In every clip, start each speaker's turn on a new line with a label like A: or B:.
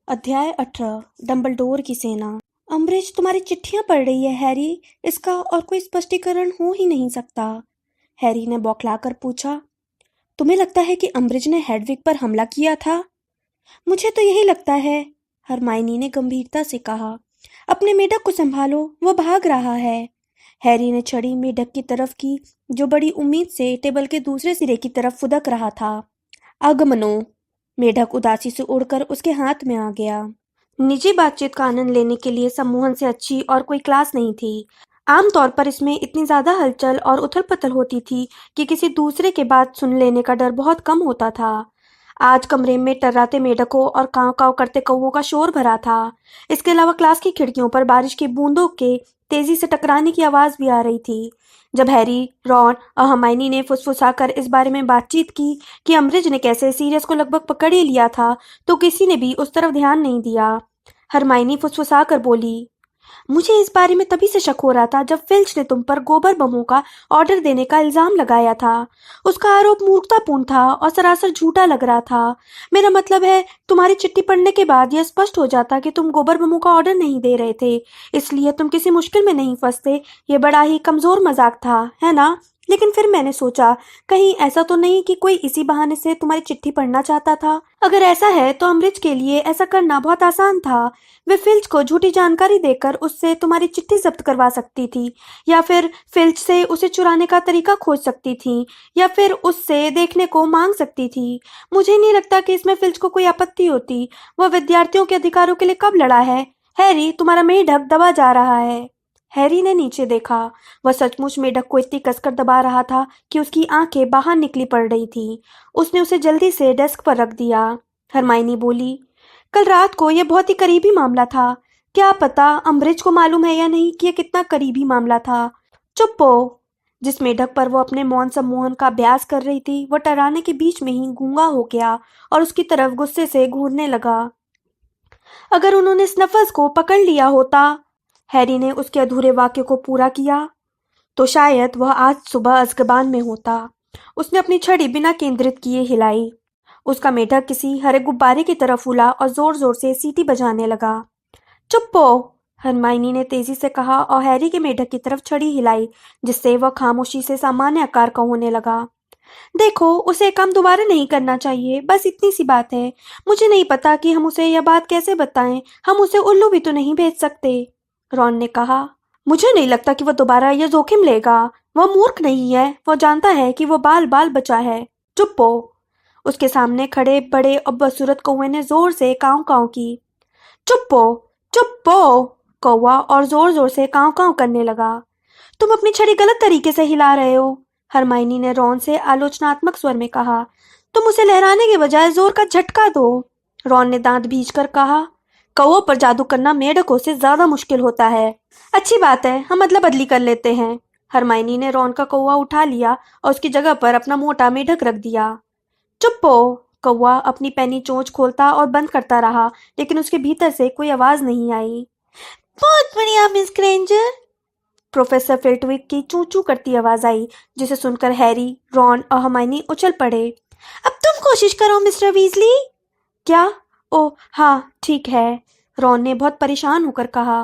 A: अध्याय 18 डंबलडोर की सेना। अम्बरिश तुम्हारी चिट्ठियां पढ़ रही है हैरी। इसका और कोई स्पष्टीकरण हो ही नहीं सकता। हैरी ने बौखलाकर पूछा। तुम्हें लगता है कि अम्बरिश ने हेडविग पर हमला किया था? मुझे तो यही लगता है, हरमाइनी ने गंभीरता से कहा। अपने मेढक को संभालो, वो भाग रहा है। हैरी ने छड़ी मेढक की तरफ की, जो बड़ी उम्मीद से टेबल के दूसरे सिरे की तरफ फुदक रहा था। आगमनो। मेढक उदासी से उड़कर उसके हाथ में आ गया। निजी बातचीत का आनंद लेने के लिए सम्मोहन से अच्छी और कोई क्लास नहीं थी। आमतौर पर इसमें इतनी ज्यादा हलचल और उथल-पुथल होती थी कि किसी दूसरे के बात सुन लेने का डर बहुत कम होता था। आज कमरे में टर्राते मेढकों और कांव-कांव करते कौवों का शोर भरा था। इसके अलावा क्लास की खिड़कियों पर बारिश की बूंदों के तेजी से टकराने की आवाज भी आ रही थी। जब हैरी, रॉन और हरमाइनी ने फुसफुसाकर इस बारे में बातचीत की कि अम्बरिज ने कैसे सीरियस को लगभग पकड़ ही लिया था, तो किसी ने भी उस तरफ ध्यान नहीं दिया। हरमाइनी फुसफुसाकर बोली, मुझे इस बारे में तभी से शक हो रहा था जब फिल्च ने तुम पर गोबर बमों का ऑर्डर देने का इल्जाम लगाया था। उसका आरोप मूर्खतापूर्ण था और सरासर झूठा लग रहा था। मेरा मतलब है, तुम्हारी चिट्ठी पढ़ने के बाद यह स्पष्ट हो जाता कि तुम गोबर बमों का ऑर्डर नहीं दे रहे थे, इसलिए तुम किसी मुश्किल में नहीं फंसते। ये बड़ा ही कमजोर मजाक था, है ना? लेकिन फिर मैंने सोचा, कहीं ऐसा तो नहीं कि कोई इसी बहाने से तुम्हारी चिट्ठी पढ़ना चाहता था। अगर ऐसा है तो अम्बरिज के लिए ऐसा करना बहुत आसान था। वे फिल्च को झूठी जानकारी देकर उससे तुम्हारी चिट्ठी जब्त करवा सकती थी, या फिर फिल्च से उसे चुराने का तरीका खोज सकती थी, या फिर उससे देखने को मांग सकती थी। मुझे नहीं लगता कि इसमें फिल्च को कोई आपत्ति होती। वह विद्यार्थियों के अधिकारों के लिए कब लड़ा है? हैरी, तुम्हारा मेढक दबा जा रहा है। हैरी ने नीचे देखा। वह सचमुच मेढक को इतनी कसकर दबा रहा था कि उसकी आंखें बाहर निकली पड़ रही थी। उसने उसे जल्दी से डेस्क पर रख दिया। हरमाइनी बोली, कल रात को यह बहुत ही करीबी मामला था। क्या पता अम्बरिज को मालूम है या नहीं कि यह कितना करीबी मामला था। चुप हो। जिस मेढक पर वो अपने मौन सम्मोहन का अभ्यास कर रही थी, वह टराने के बीच में ही गूंगा हो गया और उसकी तरफ गुस्से से घूरने लगा। अगर उन्होंने स्नफल्स को पकड़ लिया होता, हैरी ने उसके अधूरे वाक्य को पूरा किया, तो शायद वह आज सुबह अज़्काबान में होता। उसने अपनी छड़ी बिना केंद्रित किए हिलाई। उसका मेढक किसी हरे गुब्बारे की तरफ फूला और जोर जोर से सीटी बजाने लगा। चुप हो, हरमाइनी ने तेजी से कहा और हैरी के मेढक की तरफ छड़ी हिलाई, जिससे वह खामोशी से सामान्य आकार का होने लगा। देखो, उसे काम दोबारा नहीं करना चाहिए, बस इतनी सी बात है। मुझे नहीं पता कि हम उसे यह बात कैसे बताएं। हम उसे उल्लू भी तो नहीं भेज सकते, रॉन ने कहा। मुझे नहीं लगता कि वह दोबारा यह जोखिम लेगा। वह मूर्ख नहीं है, वह जानता है कि वह बाल बाल बचा है। चुप हो। उसके सामने खड़े बड़े और बदसूरत कौवे ने जोर से काव काव की। चुप हो, चुप हो। कौवा और जोर जोर से काव काव करने लगा। तुम अपनी छड़ी गलत तरीके से हिला रहे हो, हरमाइनी ने रॉन से आलोचनात्मक स्वर में कहा। तुम उसे लहराने के बजाय जोर का झटका दो, रॉन ने दांत भींचकर कहा। कौवों पर जादू करना मेढकों से ज्यादा मुश्किल होता है। अच्छी बात है, हम अदला बदली कर लेते हैं। हरमाइनी ने रॉन का कौवा उठा लिया और उसकी जगह पर अपना मोटा मेढक रख दिया। चुप हो। कौवा अपनी पैनी चोंच खोलता और बंद करता रहा, लेकिन उसके भीतर से कोई आवाज नहीं आई। बहुत बढ़िया मिस ग्रेंजर, प्रोफेसर फिल्टविक की चू चू करती आवाज आई, जिसे सुनकर हैरी, रॉन और हरमाइनी उछल पड़े। अब तुम कोशिश करो मिस्टर वीजली। क्या? ओह हाँ, ठीक है, रॉन ने बहुत परेशान होकर कहा।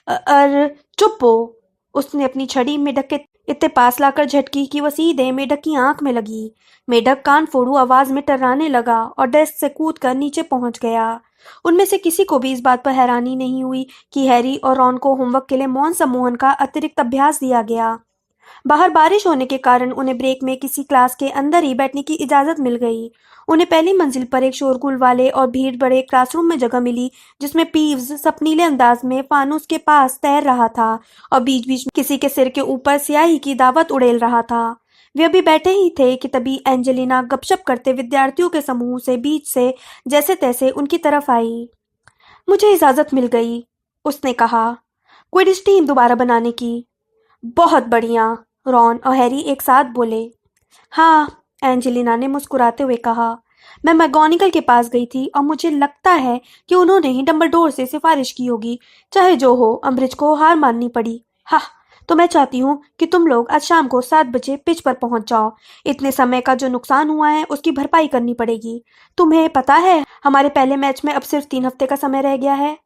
A: अर चुप हो। उसने अपनी छड़ी मेढक के इतने पास लाकर झटकी कि वह सीधे मेढक की आंख में लगी। मेढक कान फोड़ू आवाज में टर्राने लगा और डेस्क से कूदकर नीचे पहुंच गया। उनमें से किसी को भी इस बात पर हैरानी नहीं हुई कि हैरी और रॉन को होमवर्क के लिए मौन सम्मोहन का अतिरिक्त अभ्यास दिया गया। बाहर बारिश होने के कारण उन्हें ब्रेक में किसी क्लास के अंदर ही बैठने की इजाजत मिल गई। उन्हें पहली मंजिल पर एक शोरगुल वाले और भीड़ बड़े क्लासरूम में जगह मिली, जिसमें पीव्स सपनीले अंदाज में फानूस के पास तैर रहा था और बीच बीच में किसी के सिर के ऊपर स्याही की दावत उड़ेल रहा था। वे अभी बैठे ही थे कि तभी एंजेलिना गपशप करते विद्यार्थियों के समूह से बीच से जैसे तैसे उनकी तरफ आई। मुझे इजाजत मिल गई, उसने कहा, क्विडिच टीम दोबारा बनाने की। बहुत बढ़िया, रॉन और हैरी एक साथ बोले। हाँ, एंजेलिना ने मुस्कुराते हुए कहा। मैं मैगोनिकल के पास गई थी और मुझे लगता है कि उन्होंने ही डंबलडोर से सिफारिश की होगी। चाहे जो हो, अम्बरिज को हार माननी पड़ी। हाँ, तो मैं चाहती हूँ कि तुम लोग आज शाम को 7 बजे पिच पर पहुंच जाओ। इतने समय का जो नुकसान हुआ है उसकी भरपाई करनी पड़ेगी। तुम्हें पता है हमारे पहले मैच में अब सिर्फ 3 हफ्ते का समय रह गया है।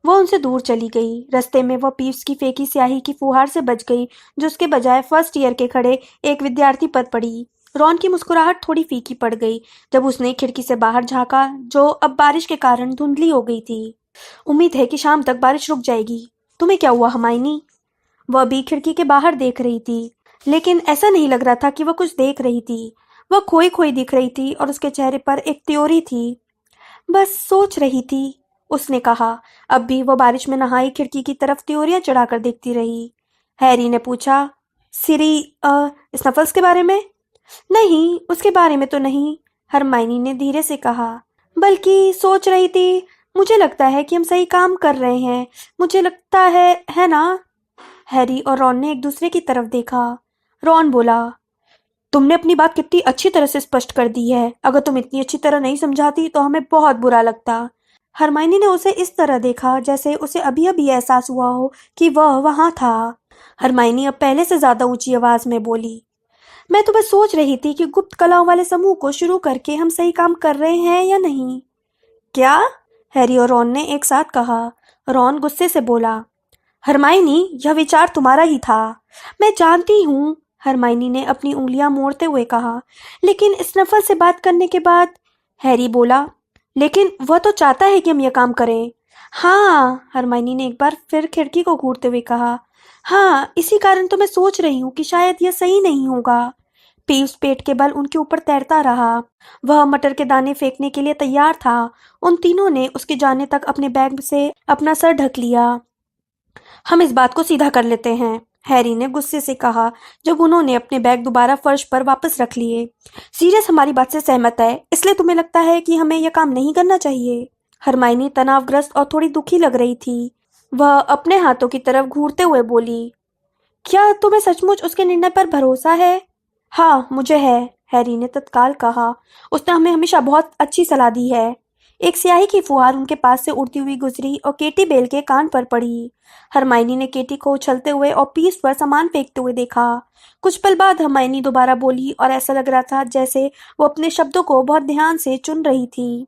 A: वो उनसे दूर चली गई। रास्ते में वह पीव्स की फेंकी स्याही की फुहार से बच गई, जो उसके बजाय फर्स्ट ईयर के खड़े एक विद्यार्थी पर पड़ी। रॉन की मुस्कुराहट थोड़ी फीकी पड़ गई जब उसने खिड़की से बाहर झांका, जो अब बारिश के कारण धुंधली हो गई थी। उम्मीद है कि शाम तक बारिश रुक जाएगी। तुम्हें क्या हुआ हमाइनी? वह भी खिड़की के बाहर देख रही थी, लेकिन ऐसा नहीं लग रहा था कि वह कुछ देख रही थी। वह खोई खोई दिख रही थी और उसके चेहरे पर एक त्योरी थी। बस सोच रही थी, उसने कहा। अब भी वह बारिश में नहाई खिड़की की तरफ त्योरियां चढ़ाकर देखती रही। हैरी ने पूछा, सिरी स्नफल्स के बारे में? नहीं, उसके बारे में तो नहीं, हरमाइनी ने धीरे से कहा। बल्कि सोच रही थी, मुझे लगता है कि हम सही काम कर रहे हैं। मुझे लगता है ना? हैरी और रॉन ने एक दूसरे की तरफ देखा। रॉन बोला, तुमने अपनी बात कितनी अच्छी तरह से स्पष्ट कर दी है। अगर तुम इतनी अच्छी तरह नहीं समझाती तो हमें बहुत बुरा लगता। हरमाइनी ने उसे इस तरह देखा जैसे उसे अभी अभी एहसास हुआ हो कि वह वहां था। हरमाइनी अब पहले से ज्यादा ऊंची आवाज में बोली, मैं तो बस सोच रही थी कि गुप्त कलाओं वाले समूह को शुरू करके हम सही काम कर रहे हैं या नहीं। क्या? हैरी और रॉन ने एक साथ कहा। रॉन गुस्से से बोला, हरमाइनी, यह विचार तुम्हारा ही था। मैं जानती हूँ, हरमाइनी ने अपनी उंगलियां मोड़ते हुए कहा, लेकिन स्नफल से बात करने के बाद। हैरी बोला, लेकिन वह तो चाहता है कि हम यह काम करें। हाँ, हरमाइनी ने एक बार फिर खिड़की को घूरते हुए कहा। हाँ, इसी कारण तो मैं सोच रही हूँ कि शायद यह सही नहीं होगा। पीव्स पेट के बल उनके ऊपर तैरता रहा। वह मटर के दाने फेंकने के लिए तैयार था। उन तीनों ने उसके जाने तक अपने बैग से अपना सर ढक लिया। हम इस बात को सीधा कर लेते हैं, हैरी ने गुस्से से कहा जब उन्होंने अपने बैग दोबारा फर्श पर वापस रख लिए। सीरियस हमारी बात से सहमत है, इसलिए तुम्हें लगता है कि हमें यह काम नहीं करना चाहिए? हरमाइनी तनावग्रस्त और थोड़ी दुखी लग रही थी। वह अपने हाथों की तरफ घूरते हुए बोली, क्या तुम्हें सचमुच उसके निर्णय पर भरोसा है? हाँ, मुझे है, हैरी ने तत्काल कहा। उसने हमें हमेशा बहुत अच्छी सलाह दी है। एक स्याही की फुहार उनके पास से उड़ती हुई गुजरी और केटी बेल के कान पर पड़ी। हरमाइनी ने केटी को उछलते हुए और पीस पर सामान फेंकते हुए देखा। कुछ पल बाद हरमाइनी दोबारा बोली और ऐसा लग रहा था जैसे वो अपने शब्दों को बहुत ध्यान से चुन रही थी।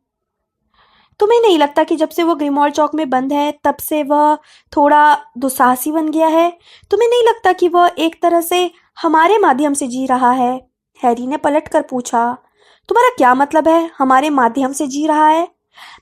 A: तुम्हें नहीं लगता कि जब से वो ग्रिमॉल्ड चौक में बंद है तब से वह थोड़ा दुस्साहसी बन गया है? तुम्हें नहीं लगता कि वह एक तरह से हमारे माध्यम से जी रहा है? हैरी ने पलट कर पूछा। तुम्हारा क्या मतलब है, हमारे माध्यम से जी रहा है?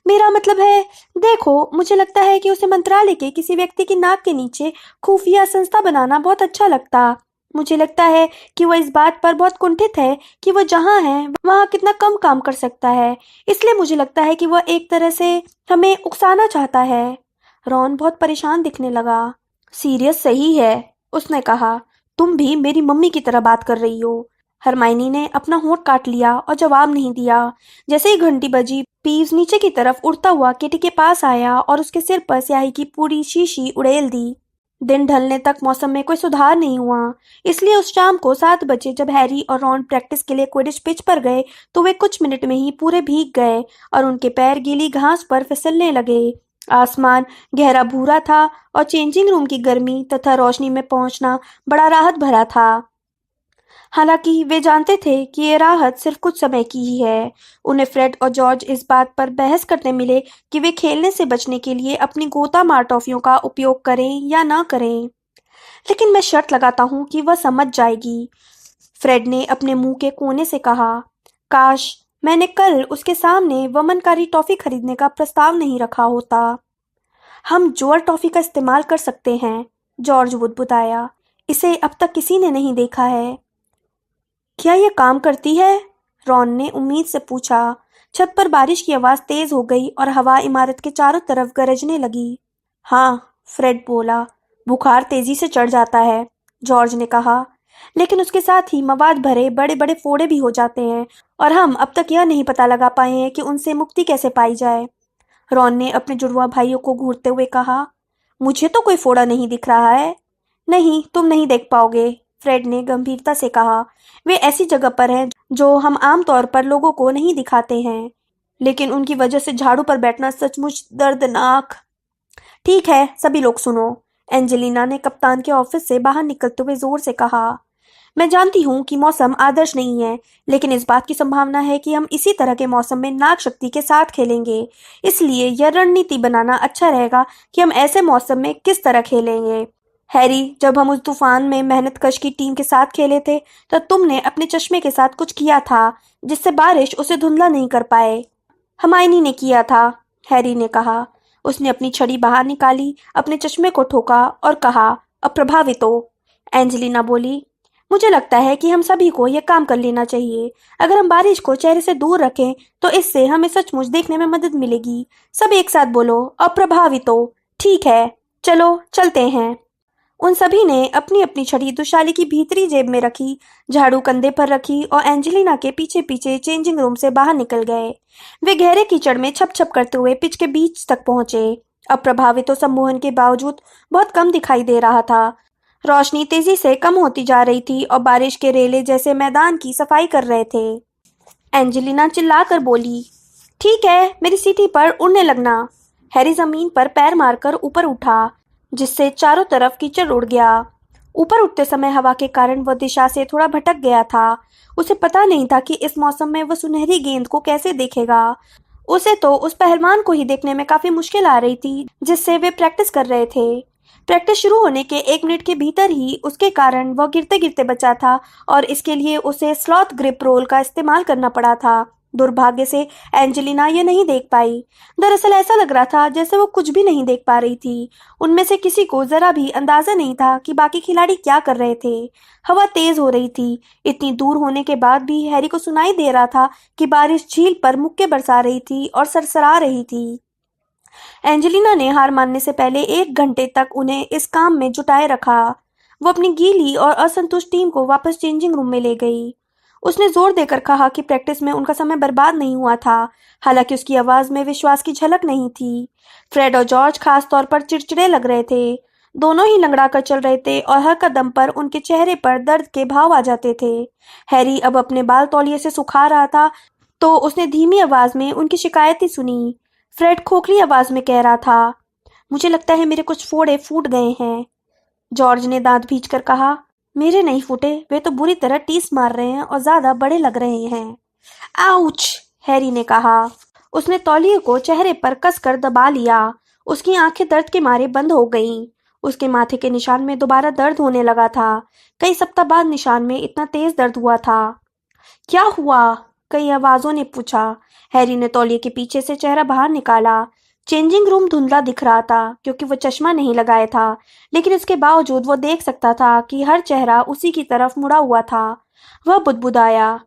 A: मेरा मतलब है, देखो, मुझे लगता है कि उसे मंत्रालय के किसी व्यक्ति की नाक के नीचे खुफिया संस्था बनाना बहुत अच्छा लगता। मुझे लगता है कि वह इस बात पर बहुत कुंठित है कि वह जहाँ है वहाँ कितना कम काम कर सकता है। इसलिए मुझे लगता है कि वह एक तरह से हमें उकसाना चाहता है। रॉन बहुत परेशान दिखने लगा। सीरियस सही है, उसने कहा। तुम भी मेरी मम्मी की तरह बात कर रही हो। हरमाइनी ने अपना होंठ काट लिया और जवाब नहीं दिया। जैसे ही घंटी बजी, पीव्स नीचे की तरफ उड़ता हुआ किटी के पास आया और उसके सिर पर स्याही की पूरी शीशी उड़ेल दी। दिन ढलने तक मौसम में कोई सुधार नहीं हुआ, इसलिए उस शाम को 7 बजे जब हैरी और रॉन प्रैक्टिस के लिए क्विडिच पिच पर गए तो वे कुछ मिनट में ही पूरे भीग गए और उनके पैर गीली घास पर फिसलने लगे। आसमान गहरा भूरा था और चेंजिंग रूम की गर्मी तथा रोशनी में पहुंचना बड़ा राहत भरा था। हालांकि वे जानते थे कि ये राहत सिर्फ कुछ समय की ही है। उन्हें फ्रेड और जॉर्ज इस बात पर बहस करने मिले कि वे खेलने से बचने के लिए अपनी गोता मार टॉफियों का उपयोग करें या ना करें। लेकिन मैं शर्त लगाता हूँ कि वह समझ जाएगी, फ्रेड ने अपने मुंह के कोने से कहा। काश मैंने कल उसके सामने वमनकारी टॉफी खरीदने का प्रस्ताव नहीं रखा होता। हम जोअर टॉफी का इस्तेमाल कर सकते हैं, जॉर्ज बुदबुदाया। इसे अब तक किसी ने नहीं देखा है। क्या यह काम करती है? रॉन ने उम्मीद से पूछा। छत पर बारिश की आवाज तेज हो गई और हवा इमारत के चारों तरफ गरजने लगी। हाँ, फ्रेड बोला। बुखार तेजी से चढ़ जाता है, जॉर्ज ने कहा। लेकिन उसके साथ ही मवाद भरे बड़े बड़े फोड़े भी हो जाते हैं और हम अब तक यह नहीं पता लगा पाए हैं कि उनसे मुक्ति कैसे पाई जाए। रॉन ने अपने जुड़वा भाइयों को घूरते हुए कहा। मुझे तो कोई फोड़ा नहीं दिख रहा है। नहीं, तुम नहीं देख पाओगे, फ्रेड ने गंभीरता से कहा। वे ऐसी जगह पर हैं जो हम आमतौर पर लोगों को नहीं दिखाते हैं, लेकिन उनकी वजह से झाड़ू पर बैठना सचमुच दर्दनाक। ठीक है, सभी लोग सुनो। एंजेलिना ने कप्तान के ऑफिस से बाहर निकलते हुए जोर से कहा। मैं जानती हूँ कि मौसम आदर्श नहीं है, लेकिन इस बात की संभावना है कि हम इसी तरह के मौसम में नाग शक्ति के साथ खेलेंगे। इसलिए यह रणनीति बनाना अच्छा रहेगा कि हम ऐसे मौसम में किस तरह खेलेंगे। हैरी, जब हम उस तूफान में मेहनतकश की टीम के साथ खेले थे, तो तुमने अपने चश्मे के साथ कुछ किया था जिससे बारिश उसे धुंधला नहीं कर पाए। हमायनी ने किया था, हैरी ने कहा। उसने अपनी छड़ी बाहर निकाली, अपने चश्मे को ठोका और कहा, अप्रभावित हो। एंजेलिना बोली, मुझे लगता है कि हम सभी को यह काम कर लेना चाहिए। अगर हम बारिश को चेहरे से दूर रखें तो इससे हमें सचमुच देखने में मदद मिलेगी। सब एक साथ बोलो, अप्रभावित हो। ठीक है, चलो चलते हैं। उन सभी ने अपनी अपनी छड़ी दुशाली की भीतरी जेब में रखी, झाड़ू कंधे पर रखी और एंजेलिना के पीछे पीछे चेंजिंग रूम से बाहर निकल गए। वे गहरे कीचड़ में छप छप करते हुए पिच के बीच तक पहुंचे। अप्रभावित तो सम्मोहन के बावजूद बहुत कम दिखाई दे रहा था। रोशनी तेजी से कम होती जा रही थी और बारिश के रेले जैसे मैदान की सफाई कर रहे थे। एंजेलिना चिल्लाकर बोली, ठीक है, मेरी सीटी पर उड़ने लगना। हैरी जमीन पर पैर मारकर ऊपर उठा, जिससे चारों तरफ कीचड़ उड़ गया। ऊपर उठते समय हवा के कारण वह दिशा से थोड़ा भटक गया था। उसे पता नहीं था कि इस मौसम में वह सुनहरी गेंद को कैसे देखेगा। उसे तो उस पहलवान को ही देखने में काफी मुश्किल आ रही थी जिससे वे प्रैक्टिस कर रहे थे। प्रैक्टिस शुरू होने के 1 मिनट के भीतर ही उसके कारण वह गिरते गिरते बचा था और इसके लिए उसे स्लॉथ ग्रिप रोल का इस्तेमाल करना पड़ा था। दुर्भाग्य से एंजेलिना ये नहीं देख पाई। दरअसल ऐसा लग रहा था जैसे वो कुछ भी नहीं देख पा रही थी। उनमें से किसी को जरा भी अंदाजा नहीं था कि बाकी खिलाड़ी क्या कर रहे थे। हवा तेज हो रही थी। इतनी दूर होने के बाद भी हैरी को सुनाई दे रहा था कि बारिश झील पर मुक्के बरसा रही थी और सरसरा रही थी। एंजेलिना ने हार मानने से पहले 1 घंटे तक उन्हें इस काम में जुटाए रखा। वो अपनी गीली और असंतुष्ट टीम को वापस चेंजिंग रूम में ले गई। उसने जोर देकर कहा कि प्रैक्टिस में उनका समय बर्बाद नहीं हुआ था। हालांकि उसकी आवाज में विश्वास की झलक नहीं थी। फ्रेड और जॉर्ज खास तौर पर चिड़चिड़े लग रहे थे। दोनों ही लंगड़ा कर चल रहे थे और हर कदम पर उनके चेहरे पर दर्द के भाव आ जाते थे। हैरी अब अपने बाल तौलिए से सुखा रहा था, तो उसने धीमी आवाज में उनकी शिकायतें सुनी। फ्रेड खोखली आवाज में कह रहा था, मुझे लगता है मेरे कुछ फोड़े फूट गए हैं। जॉर्ज ने दांत भींचकर कहा, मेरे नहीं फूटे, वे तो बुरी तरह टीस मार रहे हैं और ज्यादा बड़े लग रहे हैं। आउच, हैरी ने कहा। उसने तौलिए को चेहरे पर कसकर दबा लिया। उसकी आंखें दर्द के मारे बंद हो गईं। उसके माथे के निशान में दोबारा दर्द होने लगा था। कई सप्ताह बाद निशान में इतना तेज दर्द हुआ था। क्या हुआ? कई आवाजों ने पूछा। हैरी ने तौलिए के पीछे से चेहरा बाहर निकाला। चेंजिंग रूम धुंधला दिख रहा था क्योंकि वो चश्मा नहीं लगाया था, लेकिन इसके बावजूद वो देख सकता था कि हर चेहरा उसी की तरफ मुड़ा हुआ था। वह बुदबुदाया,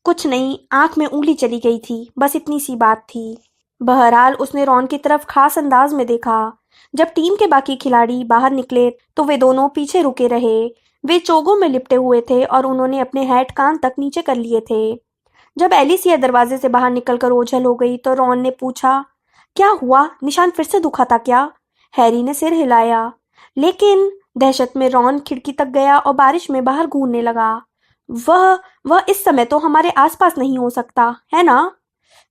A: कुछ नहीं, आंख में उंगली चली गई थी, बस इतनी सी बात थी। बहरहाल उसने रॉन की तरफ खास अंदाज में देखा। जब टीम के बाकी खिलाड़ी बाहर निकले तो वे दोनों पीछे रुके रहे। वे चोगों में लिपटे हुए थे और उन्होंने अपने हैट कान तक नीचे कर लिए थे। जब एलिसिया दरवाजे से बाहर निकलकर ओझल हो गई तो रॉन ने पूछा, क्या हुआ? निशान फिर से दुखा था क्या? हैरी ने सिर हिलाया। लेकिन दहशत में रॉन खिड़की तक गया और बारिश में बाहर घूरने लगा। वह इस समय तो हमारे आसपास नहीं हो सकता, है ना?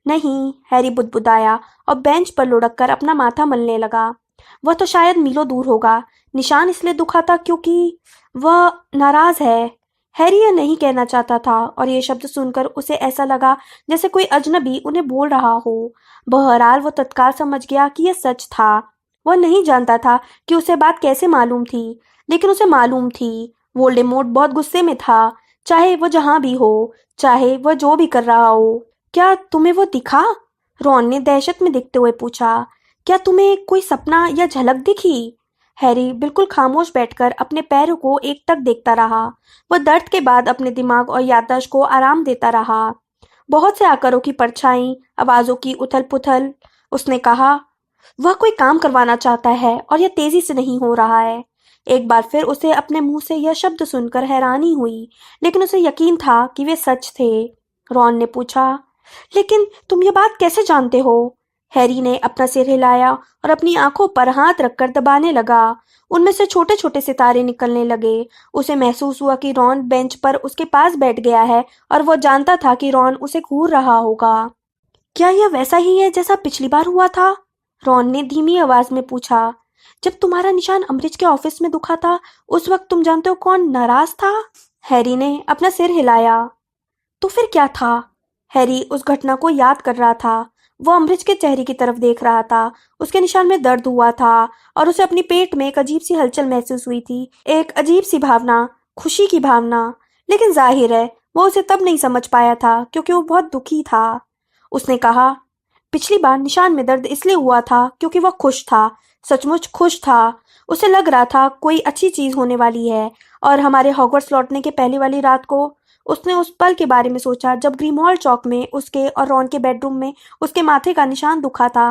A: नहीं, हैरी बुदबुदाया और बेंच पर लुढ़क कर अपना माथा मलने लगा। वह तो शायद मीलों दूर होगा। निशान इसलिए दुखा था क्योंकि वह नाराज है। हैरी यह नहीं कहना चाहता था और ये शब्द सुनकर उसे ऐसा लगा जैसे कोई अजनबी उन्हें बोल रहा हो। बहरहाल वो तत्काल समझ गया कि यह सच था। वह नहीं जानता था कि उसे बात कैसे मालूम थी, लेकिन उसे मालूम थी। वोल्डेमॉर्ट बहुत गुस्से में था, चाहे वो जहां भी हो, चाहे वह जो भी कर रहा हो। क्या तुम्हें वो दिखा? रॉन ने दहशत में दिखते हुए पूछा। क्या तुम्हें कोई सपना या झलक दिखी? हैरी बिल्कुल खामोश बैठकर अपने पैरों को एकटक देखता रहा। वह दर्द के बाद अपने दिमाग और याददाश्त को आराम देता रहा। बहुत से आकारों की परछाई, आवाजों की उथल पुथल। उसने कहा, वह कोई काम करवाना चाहता है और यह तेजी से नहीं हो रहा है। एक बार फिर उसे अपने मुंह से यह शब्द सुनकर हैरानी हुई, लेकिन उसे यकीन था कि वे सच थे। रॉन ने पूछा, लेकिन तुम ये बात कैसे जानते हो? हैरी ने अपना सिर हिलाया और अपनी आंखों पर हाथ रखकर दबाने लगा। उनमें से छोटे छोटे सितारे निकलने लगे। उसे महसूस हुआ कि रॉन बेंच पर उसके पास बैठ गया है और वो जानता था कि रॉन उसे घूर रहा होगा। क्या यह वैसा ही है जैसा पिछली बार हुआ था? रॉन ने धीमी आवाज में पूछा। जब तुम्हारा निशान अम्बरिज के ऑफिस में दुखा था, उस वक्त तुम जानते हो कौन नाराज था? हैरी ने अपना सिर हिलाया। तो फिर क्या था? हैरी उस घटना को याद कर रहा था। वो अम्बरिज के चेहरे की तरफ देख रहा था। उसके निशान में दर्द हुआ था और उसे अपनी पेट में एक अजीब सी हलचल महसूस हुई थी, एक अजीब सी भावना, खुशी की भावना। लेकिन जाहिर है वो उसे तब नहीं समझ पाया था क्योंकि वो बहुत दुखी था। उसने कहा, पिछली बार निशान में दर्द इसलिए हुआ था क्योंकि वह खुश था, सचमुच खुश था। उसे लग रहा था कोई अच्छी चीज होने वाली है। और हमारे हॉगवर्ट्स लौटने के पहले वाली रात को उसने उस पल के बारे में सोचा जब ग्रीमहॉल चौक में उसके और रॉन के बेडरूम में उसके माथे का निशान दुखा था।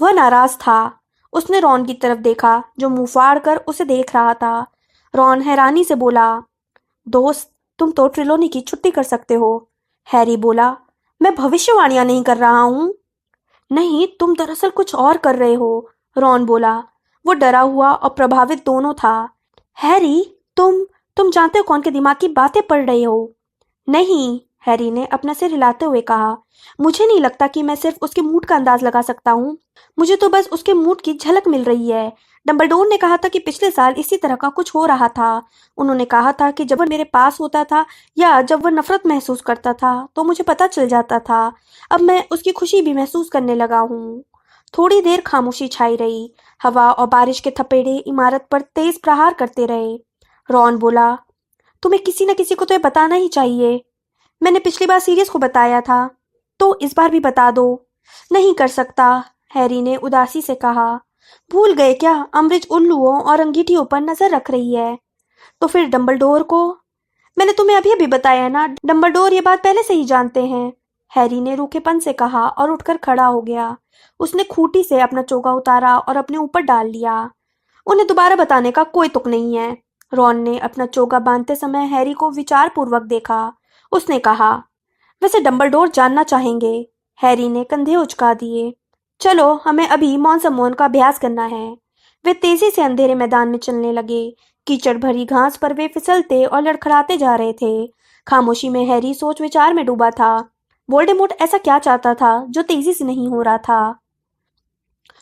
A: वह नाराज था। उसने रॉन की तरफ देखा जो मुंह फाड़ कर उसे देख रहा था। रॉन हैरानी से बोला, दोस्त, तुम तो ट्रिलोनी की छुट्टी कर सकते हो। हैरी बोला, मैं भविष्यवाणियां नहीं कर रहा हूं। नहीं, तुम दरअसल कुछ और कर रहे हो, रॉन बोला। वो डरा हुआ और प्रभावित दोनों था। हैरी, तुम जानते हो कौन के दिमाग की बातें पढ़ रहे हो? नहीं, हैरी ने अपना सिर हिलाते हुए कहा। मुझे नहीं लगता कि मैं सिर्फ उसके मूड का अंदाज लगा सकता हूँ। मुझे तो बस उसके मूड की झलक मिल रही है। डंबलडोर ने कहा था कि पिछले साल इसी तरह का कुछ हो रहा था। उन्होंने कहा था कि जब वह मेरे पास होता था या जब वह नफरत महसूस करता था तो मुझे पता चल जाता था। अब मैं उसकी खुशी भी महसूस करने लगा हूँ। थोड़ी देर खामोशी छाई रही। हवा और बारिश के थपेड़े इमारत पर तेज प्रहार करते रहे। रॉन बोला, तुम्हें किसी न किसी को तो ये बताना ही चाहिए। मैंने पिछली बार सीरियस को बताया था, तो इस बार भी बता दो। नहीं कर सकता, हैरी ने उदासी से कहा। भूल गए क्या, अम्बरिज उल्लुओं और अंगीठियों पर नजर रख रही है। तो फिर डंबलडोर को? मैंने तुम्हें अभी अभी बताया ना, डंबलडोर ये बात पहले से ही जानते हैं, हैरी ने रूखेपन से कहा और उठकर खड़ा हो गया। उसने खूंटी से अपना चोगा उतारा और अपने ऊपर डाल लिया। उन्हें दोबारा बताने का कोई तुक नहीं है। रॉन ने अपना चोगा बांधते समय हैरी को विचारपूर्वक देखा। उसने कहा, वैसे डंबलडोर जानना चाहेंगे। हैरी ने कंधे उचका दिए। चलो, हमें अभी मौन सम्मोहन का अभ्यास करना है। वे तेजी से अंधेरे मैदान में चलने लगे। कीचड़ भरी घास पर वे फिसलते और लड़खड़ाते जा रहे थे। खामोशी में हैरी सोच विचार में डूबा था। वोल्डेमॉर्ट ऐसा क्या चाहता था जो तेजी से नहीं हो रहा था?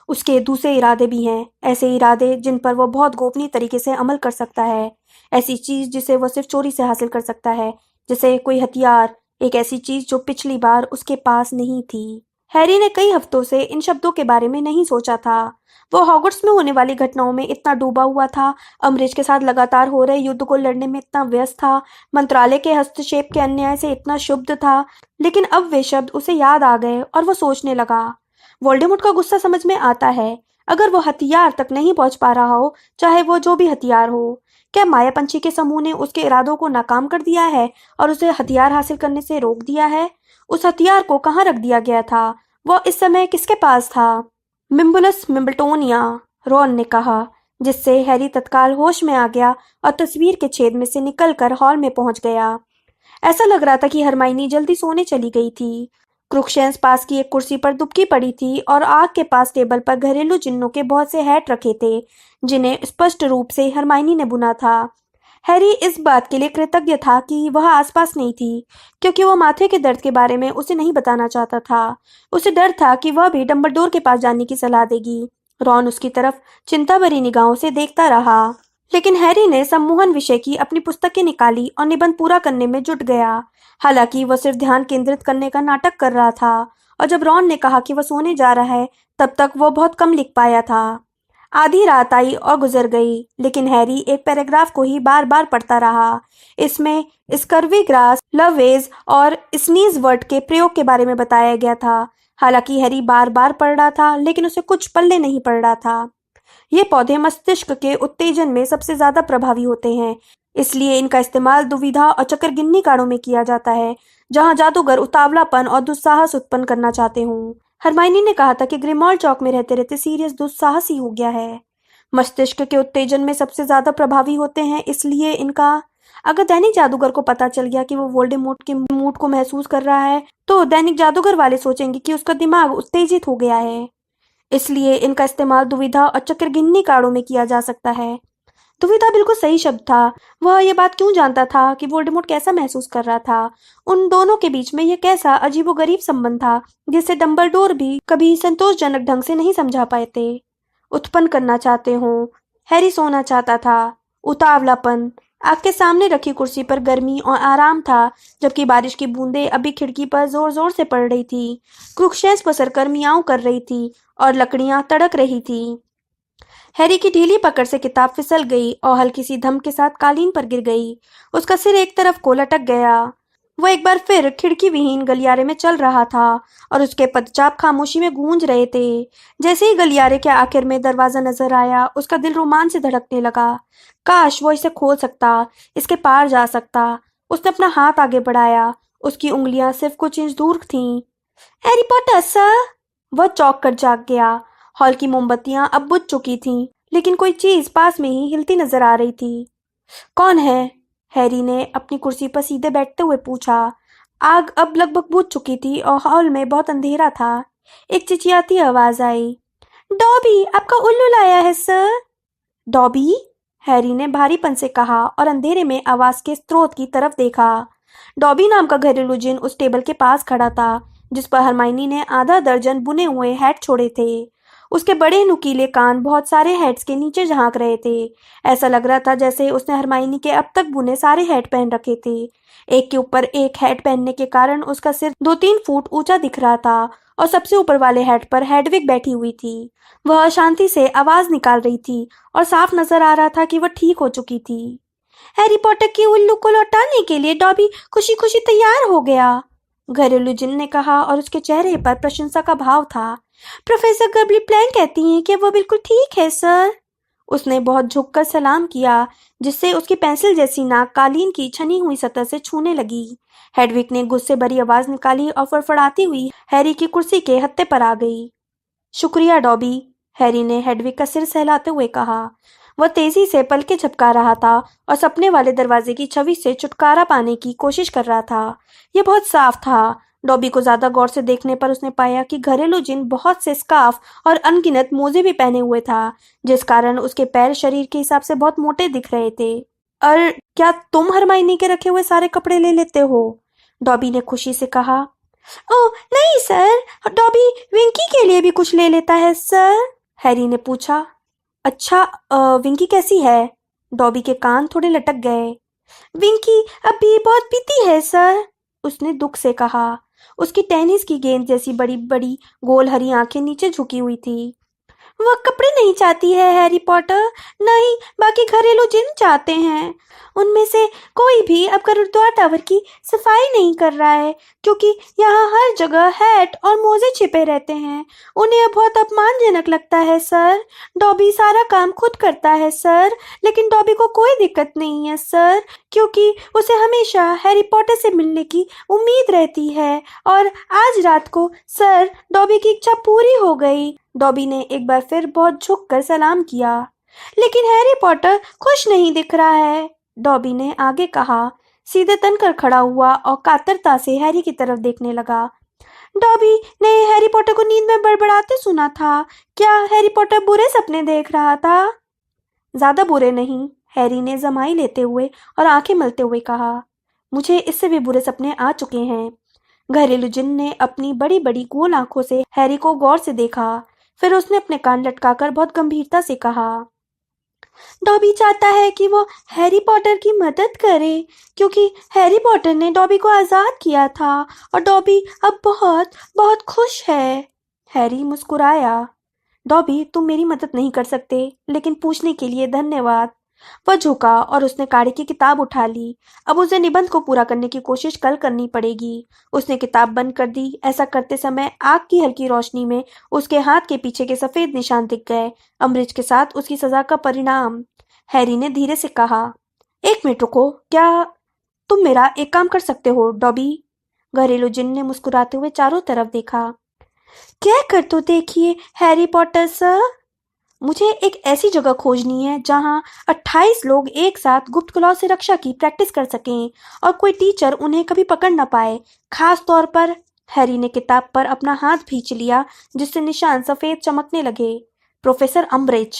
A: उसके दूसरे इरादे भी हैं, ऐसे इरादे जिन पर वह बहुत गोपनीय तरीके से अमल कर सकता है। ऐसी चीज जिसे वह सिर्फ चोरी से हासिल कर सकता है, जैसे कोई हथियार, एक ऐसी चीज जो पिछली बार उसके पास नहीं थी। हैरी ने कई हफ्तों से इन शब्दों के बारे में नहीं सोचा था। वो हॉगवर्ट्स में होने वाली घटनाओं में इतना डूबा हुआ था, अम्बरिज के साथ लगातार हो रहे युद्ध को लड़ने में इतना व्यस्त था, मंत्रालय के हस्तक्षेप के अन्याय से इतना क्षुब्ध था। लेकिन अब वे शब्द उसे याद आ गए और वो सोचने लगा। वोल्डेमॉर्ट का गुस्सा समझ में आता है। अगर वो हथियार तक नहीं पहुंच पा रहा हो, चाहे वो जो भी हथियार हो, क्या मायापंछी के समूह ने उसके इरादों को नाकाम कर दिया है और उसे हथियार हासिल करने से रोक दिया है? उस हथियार को कहाँ रख दिया गया था? वह इस समय किसके पास था? मिम्बुलस मिम्बल्टोनिया, रॉन ने कहा, जिससे हैरी तत्काल होश में आ गया और तस्वीर के छेद में से निकलकर हॉल में पहुंच गया। ऐसा लग रहा था कि हरमाइनी जल्दी सोने चली गई थी। क्रुक्शेंस पास की एक कुर्सी पर दुबकी पड़ी थी और आग के पास टेबल पर घरेलू जिन्नों के बहुत से हैट रखे थे, जिन्हें स्पष्ट रूप से हरमाइनी ने बुना था। हैरी इस बात के लिए कृतज्ञ था कि वह आसपास नहीं थी, क्योंकि वह माथे के दर्द के बारे में उसे नहीं बताना चाहता था। उसे डर था कि वह भी डंबलडोर के पास जाने की सलाह देगी। रॉन उसकी तरफ चिंता भरी निगाहों से देखता रहा, लेकिन हैरी ने सम्मोहन विषय की अपनी पुस्तकें निकाली और निबंध पूरा करने में जुट गया। हालांकि वह सिर्फ ध्यान केंद्रित करने का नाटक कर रहा था, और जब रॉन ने कहा कि वह सोने जा रहा है, तब तक वह बहुत कम लिख पाया था। आधी रात आई और गुजर गई, लेकिन हैरी एक पैराग्राफ को ही बार बार पढ़ता रहा। इसमें स्कर्वी ग्रास, लवेज और स्नीज वर्ड के प्रयोग के बारे में बताया गया था। हालांकि हैरी बार बार पढ़ रहा था, लेकिन उसे कुछ पल्ले नहीं पड़ रहा था। ये पौधे मस्तिष्क के उत्तेजन में सबसे ज्यादा प्रभावी होते हैं, इसलिए इनका इस्तेमाल दुविधा और चक्करगिन्नी कांडों में किया जाता है, जहां जादूगर उतावलापन और दुस्साहस उत्पन्न करना चाहते हों। हरमाइनी ने कहा था कि ग्रिमॉल्ड चौक में रहते रहते सीरियस दुस्साहसी हो गया है। मस्तिष्क के उत्तेजन में सबसे ज्यादा प्रभावी होते हैं, इसलिए इनका अगर दैनिक जादूगर को पता चल गया कि वो वोल्डेमॉर्ट के मूड को महसूस कर रहा है, तो दैनिक जादूगर वाले सोचेंगे कि उसका दिमाग उत्तेजित हो गया है। इसलिए इनका इस्तेमाल दुविधा और चक्करगिन्नी कांडों में किया जा सकता है। दुविधा बिल्कुल सही शब्द था। वह यह बात क्यों जानता था कि वोल्डेमॉर्ट कैसा महसूस कर रहा था? उन दोनों के बीच में यह कैसा अजीबोगरीब संबंध था, जिसे डंबलडोर भी कभी संतोषजनक ढंग से नहीं समझा पाए थे। उत्पन्न करना चाहते हो। हैरी सोना चाहता था। उतावलापन। आग के सामने रखी कुर्सी पर गर्मी और आराम था, जबकि बारिश की बूंदें अभी खिड़की पर जोर जोर से पड़ रही थी। क्रुक्षेंश पसरकर मियाऊं कर रही थी और लकड़ियां तड़क रही थी। हैरी की ढीली पकड़ से किताब फिसल गई और हल्की सी धम के साथ कालीन पर गिर गई। उसका सिर एक तरफ को लटक गया। वो एक बार फिर खिड़की विहीन गलियारे में चल रहा था और उसके पदचाप खामोशी में गूंज रहे थे। जैसे ही गलियारे के आखिर में दरवाजा नजर आया, उसका दिल रोमांच से धड़कने लगा। काश वो इसे खोल सकता, इसके पार जा सकता। उसने अपना हाथ आगे बढ़ाया। उसकी उंगलियां सिर्फ कुछ इंच दूर थीं। Harry Potter sir! वह चौंक कर जाग गया। हॉल की मोमबत्तियां अब बुझ चुकी थीं, लेकिन कोई चीज पास में ही हिलती नजर आ रही थी। कौन है? हैरी ने अपनी कुर्सी पर सीधे बैठते हुए पूछा। आग अब लगभग बुझ चुकी थी और हॉल में बहुत अंधेरा था। एक चिचियाती आवाज आई। डॉबी, आपका उल्लू लाया है सर। डॉबी? हैरी ने भारीपन से कहा और अंधेरे में आवाज के स्रोत की तरफ देखा। डॉबी नाम का घरेलू जिन उस टेबल के पास खड़ा था, जिस पर हरमाइनी ने आधा दर्जन बुने हुए हैट छोड़े थे। उसके बड़े नुकीले कान बहुत सारे हैट्स के नीचे झांक रहे थे। ऐसा लग रहा था जैसे उसने हरमाइनी के अब तक बुने सारे हैट पहन रखे थे। एक के ऊपर एक हैट पहनने के कारण उसका सिर 2-3 फुट ऊंचा दिख रहा था और सबसे ऊपर वाले हैट पर हेडविग बैठी हुई थी। वह शांति से आवाज निकाल रही थी और साफ नजर आ रहा था कि वह ठीक हो चुकी थी। हैरी पॉटर की उल्लू को लौटाने के लिए डॉबी खुशी खुशी तैयार हो गया, घरेलू जिन ने कहा और उसके चेहरे पर प्रशंसा का भाव था। प्रोफेसर गर्बली प्लैंक कहती हैं कि वो बिल्कुल ठीक है सर। उसने बहुत झुककर सलाम किया, जिससे उसकी पेंसिल जैसी नाक कालीन की छनी हुई सतह से छूने लगी। हेडविग ने गुस्से भरी आवाज निकाली और फड़फड़ाती हुई हैरी की कुर्सी के हत्थे पर आ गई। शुक्रिया डॉबी, हैरी ने हेडविग का सिर सहलाते हुए कहा। वह तेजी से पलकें झपका रहा था और सपने वाले दरवाजे की छवि से छुटकारा पाने की कोशिश कर रहा था। यह बहुत साफ था। डॉबी को ज्यादा गौर से देखने पर उसने पाया कि घरेलू जिन बहुत से स्कार्फ और अनगिनत मोजे भी पहने हुए था, जिस कारण उसके पैर शरीर के हिसाब से बहुत मोटे दिख रहे थे। और क्या तुम हरमाइनी के रखे हुए सारे कपड़े ले लेते हो? डॉबी ने खुशी से कहा। ओह नहीं सर, डॉबी विंकी के लिए भी कुछ ले लेता है सर, हैरी ने पूछा। अच्छा, विंकी कैसी है? डॉबी के कान थोड़े लटक गए। विंकी अभी बहुत पीती है सर, उसने दुख से कहा। उसकी टेनिस की गेंद जैसी बड़ी बड़ी गोल हरी आंखें नीचे झुकी हुई थी। वह कपड़े नहीं चाहती है हैरी पॉटर, नहीं बाकी घरेलू जिन चाहते हैं। उनमें से कोई भी अब गुरुद्वारा टावर की सफाई नहीं कर रहा है, क्योंकि यहाँ हर जगह हैट और मोजे छिपे रहते हैं। उन्हें अब बहुत अपमानजनक लगता है सर। डॉबी सारा काम खुद करता है सर, लेकिन डॉबी को कोई दिक्कत नहीं है सर, क्योंकि उसे हमेशा हैरी पॉटर से मिलने की उम्मीद रहती है। और आज रात को सर डॉबी की इच्छा पूरी हो गई। डॉबी ने एक बार फिर बहुत झुककर सलाम किया। लेकिन हैरी पॉटर खुश नहीं दिख रहा है, डॉबी ने आगे कहा। सीधे तनकर खड़ा हुआ और कातरता से हैरी की तरफ देखने लगा। डॉबी ने हैरी पॉटर को नींद में बड़बड़ाते सुना था। क्या हैरी पॉटर बुरे सपने देख रहा था? ज्यादा बुरे नहीं, हैरी ने जमाई लेते हुए और आंखें मलते हुए कहा। मुझे इससे भी बुरे सपने आ चुके हैं। घरेलू जिन ने अपनी बड़ी बड़ी गोल आंखों से हैरी को गौर से देखा। फिर उसने अपने कान लटकाकर बहुत गंभीरता से कहा। डॉबी चाहता है कि वो हैरी पॉटर की मदद करे, क्योंकि हैरी पॉटर ने डॉबी को आजाद किया था और डॉबी अब बहुत बहुत खुश है। हैरी मुस्कुराया। डॉबी, तुम मेरी मदद नहीं कर सकते, लेकिन पूछने के लिए धन्यवाद। वह झुका और उसने काढ़े की किताब उठा ली। अब उसे निबंध को पूरा करने की कोशिश कल करनी पड़ेगी। उसने किताब बंद कर दी। ऐसा करते समय आग की हल्की रोशनी में उसके हाथ के पीछे के सफेद निशान दिख गए, अम्बridge के साथ उसकी सजा का परिणाम। हैरी ने धीरे से कहा, 1 मिनट रुको, क्या तुम मेरा एक काम कर सकते हो डॉबी? घरेलू जिन ने मुस्कुराते हुए चारों तरफ देखा। क्या कर तो देखिए हैरी पॉटर सर। मुझे एक ऐसी जगह खोजनी है जहां 28 लोग एक साथ गुप्त कलाओं से रक्षा की प्रैक्टिस कर सकें और कोई टीचर उन्हें कभी पकड़ न पाए। खास तौर पर, हैरी ने किताब पर अपना हाथ भींच लिया, जिससे निशान सफेद चमकने लगे। प्रोफेसर अम्बridge।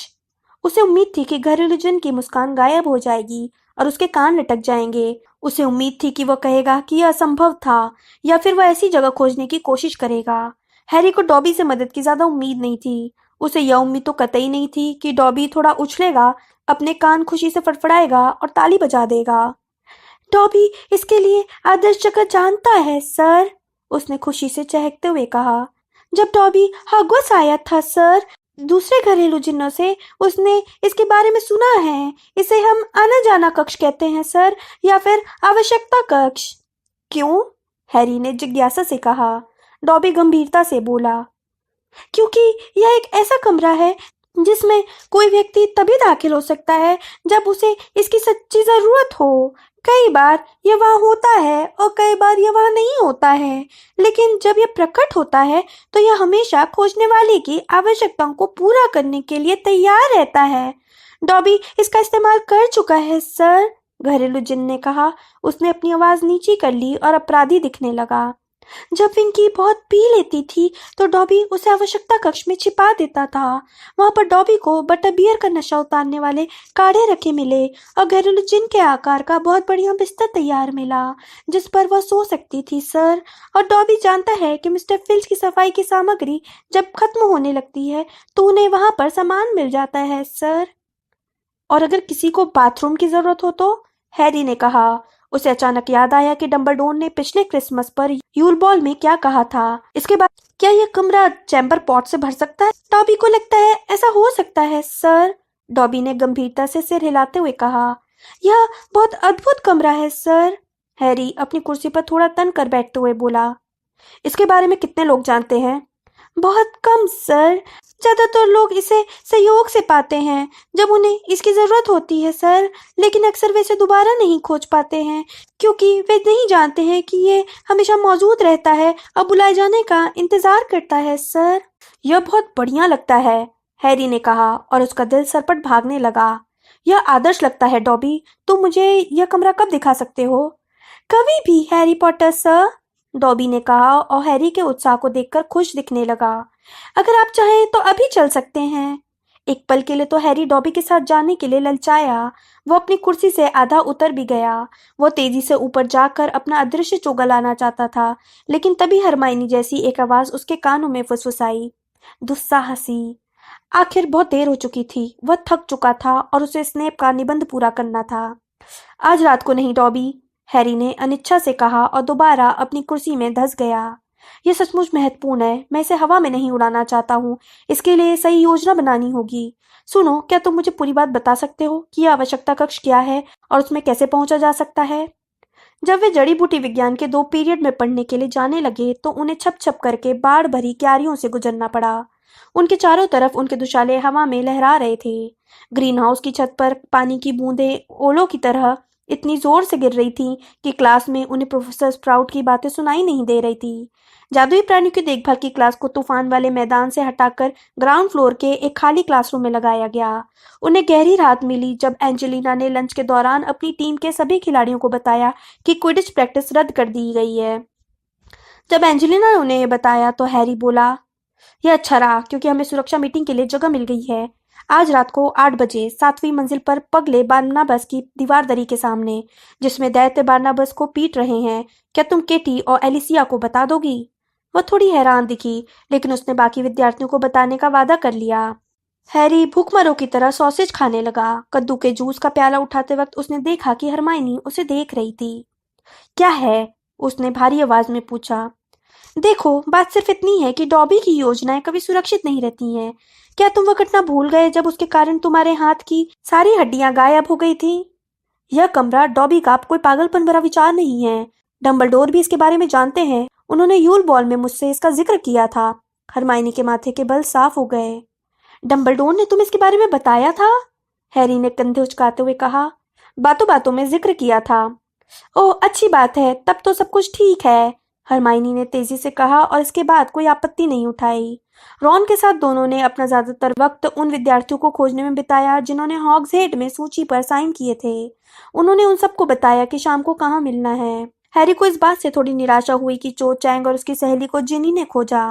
A: उसे उम्मीद थी कि घरेलू जिन की मुस्कान गायब हो जाएगी और उसके कान लटक जाएंगे। उसे उम्मीद थी कि वह कहेगा कि यह असंभव था, या फिर वह ऐसी जगह खोजने की कोशिश करेगा। हैरी को डॉबी से मदद की ज्यादा उम्मीद नहीं थी। उसे यह उम्मीद तो कतई नहीं थी कि डॉबी थोड़ा उछलेगा, अपने कान खुशी से फड़फड़ाएगा और ताली बजा देगा। डॉबी इसके लिए आदर्श जगह जानता है सर, उसने खुशी से चहकते हुए कहा। जब डॉबी हॉगवर्ट्स आया था सर, दूसरे घरेलू जिन्नों से उसने इसके बारे में सुना है। इसे हम आना जाना कक्ष कहते हैं सर, या फिर आवश्यकता कक्ष। क्यों? हैरी ने जिज्ञासा से कहा। डॉबी गंभीरता से बोला, क्योंकि यह एक ऐसा कमरा है जिसमें कोई व्यक्ति तभी दाखिल हो सकता है जब उसे इसकी सच्ची जरूरत हो। कई बार यह वहां होता है और कई बार यह वहां नहीं होता है, लेकिन जब यह प्रकट होता है तो यह हमेशा खोजने वाले की आवश्यकताओं को पूरा करने के लिए तैयार रहता है। डॉबी इसका इस्तेमाल कर चुका है सर, घरेलू जिन ने कहा। उसने अपनी आवाज नीची कर ली और अपराधी दिखने लगा। जब विंकी बहुत पी लेती थी तो डॉबी उसे आवश्यकता कक्ष में छिपा देता था। वहां पर डॉबी को बटर बियर का नशा उतारने वाले काढ़े रखे मिले और घरेलू जिन के आकार का बहुत बढ़िया बिस्तर तैयार मिला जिस पर वह सो सकती थी सर। और डॉबी जानता है कि मिस्टर फिल्च की सफाई की सामग्री जब खत्म होने लगती है तो उन्हें वहां पर सामान मिल जाता है सर। और अगर किसी को बाथरूम की जरूरत हो तो? हैरी ने कहा। उसे अचानक याद आया कि डंबलडोर ने पिछले क्रिसमस पर यूल बॉल में क्या कहा था। इसके बाद क्या यह कमरा चैम्बर पॉट से भर सकता है? डॉबी को लगता है ऐसा हो सकता है सर, डॉबी ने गंभीरता से सिर हिलाते हुए कहा। यह बहुत अद्भुत कमरा है सर, हैरी अपनी कुर्सी पर थोड़ा तन कर बैठते हुए बोला। इसके बारे में कितने लोग जानते हैं? बहुत कम सर, ज्यादातर लोग इसे सहयोग से पाते हैं जब उन्हें इसकी जरूरत होती है सर, लेकिन अक्सर वे इसे दोबारा नहीं खोज पाते हैं क्योंकि वे नहीं जानते हैं कि ये हमेशा मौजूद रहता है और बुलाए जाने का इंतजार करता है सर। यह बहुत बढ़िया लगता है, हैरी ने कहा और उसका दिल सरपट भागने लगा। यह आदर्श लगता है डॉबी, तुम मुझे यह कमरा कब दिखा सकते हो? कभी भी हैरी पॉटर सर, डॉबी ने कहा और हैरी के उत्साह को देखकर खुश दिखने लगा। अगर आप चाहें तो अभी चल सकते हैं। एक पल के लिए तो हैरी डॉबी के साथ जाने के लिए ललचाया। वो अपनी कुर्सी से आधा उतर भी गया। वो तेजी से ऊपर जाकर अपना अदृश्य चोगा लाना चाहता था, लेकिन तभी हरमाइनी जैसी एक आवाज उसके कानों में फुसफुसाई। दुस्साहसी। आखिर बहुत देर हो चुकी थी। वह थक चुका था और उसे स्नेप का निबंध पूरा करना था। आज रात को नहीं डॉबी, हैरी ने अनिच्छा से कहा और दोबारा अपनी कुर्सी में धंस गया। यह सचमुच महत्वपूर्ण है। मैं इसे हवा में नहीं उड़ाना चाहता हूँ। इसके लिए सही योजना बनानी होगी। सुनो, क्या तुम मुझे पूरी बात बता सकते हो कि यह आवश्यकता कक्ष क्या है और उसमें कैसे पहुंचा जा सकता है? जब वे जड़ी बूटी विज्ञान के 2 पीरियड में पढ़ने के लिए जाने लगे तो उन्हें छप छप करके बाढ़ भरी क्यारियों से गुजरना पड़ा। उनके चारों तरफ उनके दुशाले हवा में लहरा रहे थे। ग्रीन हाउस की छत पर पानी की बूंदें ओलों की तरह इतनी जोर से गिर रही थी कि क्लास में उन्हें प्रोफेसर स्प्राउट की बातें सुनाई नहीं दे रही थी। जादुई प्राणियों की देखभाल की क्लास को तूफान वाले मैदान से हटाकर ग्राउंड फ्लोर के एक खाली क्लासरूम में लगाया गया। उन्हें गहरी राहत मिली जब एंजेलिना ने लंच के दौरान अपनी टीम के सभी खिलाड़ियों को बताया कि क्विडिच प्रैक्टिस रद्द कर दी गई है। जब एंजेलिना ने उन्हें यह बताया तो हैरी बोला, यह अच्छा रहा क्योंकि हमें सुरक्षा मीटिंग के लिए जगह मिल गई है। आज रात को 8 बजे 7वीं मंजिल पर पगले बारनाबस की दीवारदरी के सामने, जिसमें दैत्य बारनाबस को पीट रहे हैं। क्या तुम केटी और एलिसिया को बता दोगी? वह थोड़ी हैरान दिखी, लेकिन उसने बाकी विद्यार्थियों को बताने का वादा कर लिया। हैरी भूखमरों की तरह सॉसेज खाने लगा। कद्दू के जूस का प्याला उठाते वक्त उसने देखा कि हरमाइनी उसे देख रही थी। क्या है? उसने भारी आवाज में पूछा। देखो, बात सिर्फ इतनी है कि डॉबी की योजनाएं कभी सुरक्षित नहीं रहती हैं। क्या तुम वह घटना भूल गए जब उसके कारण तुम्हारे हाथ की सारी हड्डियां गायब हो गई थी? यह कमरा डॉबी का कोई पागलपन भरा विचार नहीं है। डंबलडोर भी इसके बारे में जानते हैं। उन्होंने यूल बॉल में मुझसे इसका जिक्र किया था। हरमाइनी के माथे के बल साफ हो गए। डंबलडोर ने तुम्हें इसके बारे में बताया था? हैरी ने कंधे उचकाते हुए कहा। बातों बातों में जिक्र किया था। ओह, अच्छी बात है, तब तो सब कुछ ठीक है, हरमाइनी ने तेजी से कहा और इसके बाद कोई आपत्ति नहीं उठाई। रॉन के साथ दोनों ने अपना ज्यादातर वक्त उन विद्यार्थियों को खोजने में बिताया जिन्होंने हॉग्सहेड में सूची पर साइन किए थे। उन्होंने उन सबको बताया कि शाम को कहाँ मिलना है। हैरी को इस बात से थोड़ी निराशा हुई कि चो चैंग और उसकी सहेली को जिनी ने खोजा।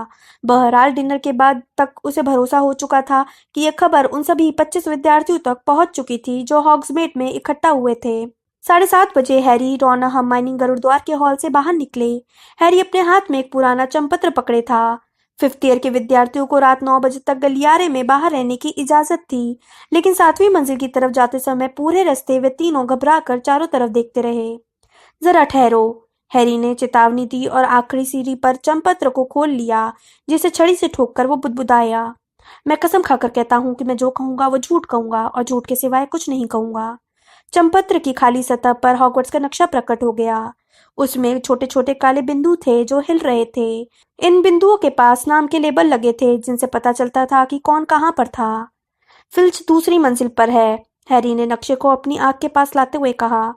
A: बहरहाल डिनर के बाद तक उसे भरोसा हो चुका था कि यह खबर उन सभी 25 विद्यार्थियों तक पहुंच चुकी थी जो हॉग्समेड में इकट्ठा हुए थे। 7:30 बजे हैरी, रॉन और हरमाइनी गरुड़द्वार के हॉल से बाहर निकले। हैरी अपने हाथ में एक पुराना चंपत्र पकड़े था। फिफ्थ ईयर के विद्यार्थियों को रात 9 बजे तक गलियारे में बाहर रहने की इजाजत थी, लेकिन 7वीं मंजिल की तरफ जाते समय पूरे रास्ते वे तीनों घबराकर चारों तरफ देखते रहे। जरा ठहरो, हैरी ने चेतावनी दी और आखिरी सीढ़ी पर चमपत्र को खोल लिया, जिसे छड़ी से ठोककर वो बुदबुदाया। मैं कसम खाकर कहता हूँ कि मैं जो कहूंगा वो झूठ कहूंगा और झूठ के सिवाय कुछ नहीं कहूंगा। चमपत्र की खाली सतह पर हॉगवर्ट्स का नक्शा प्रकट हो गया। उसमें छोटे छोटे काले बिंदु थे जो हिल रहे थे। इन बिंदुओं के पास नाम के लेबल लगे थे, जिनसे पता चलता था कि कौन कहाँ पर था। फिल्च दूसरी मंजिल पर है, हैरी ने नक्शे को अपनी आंख के पास लाते हुए कहा।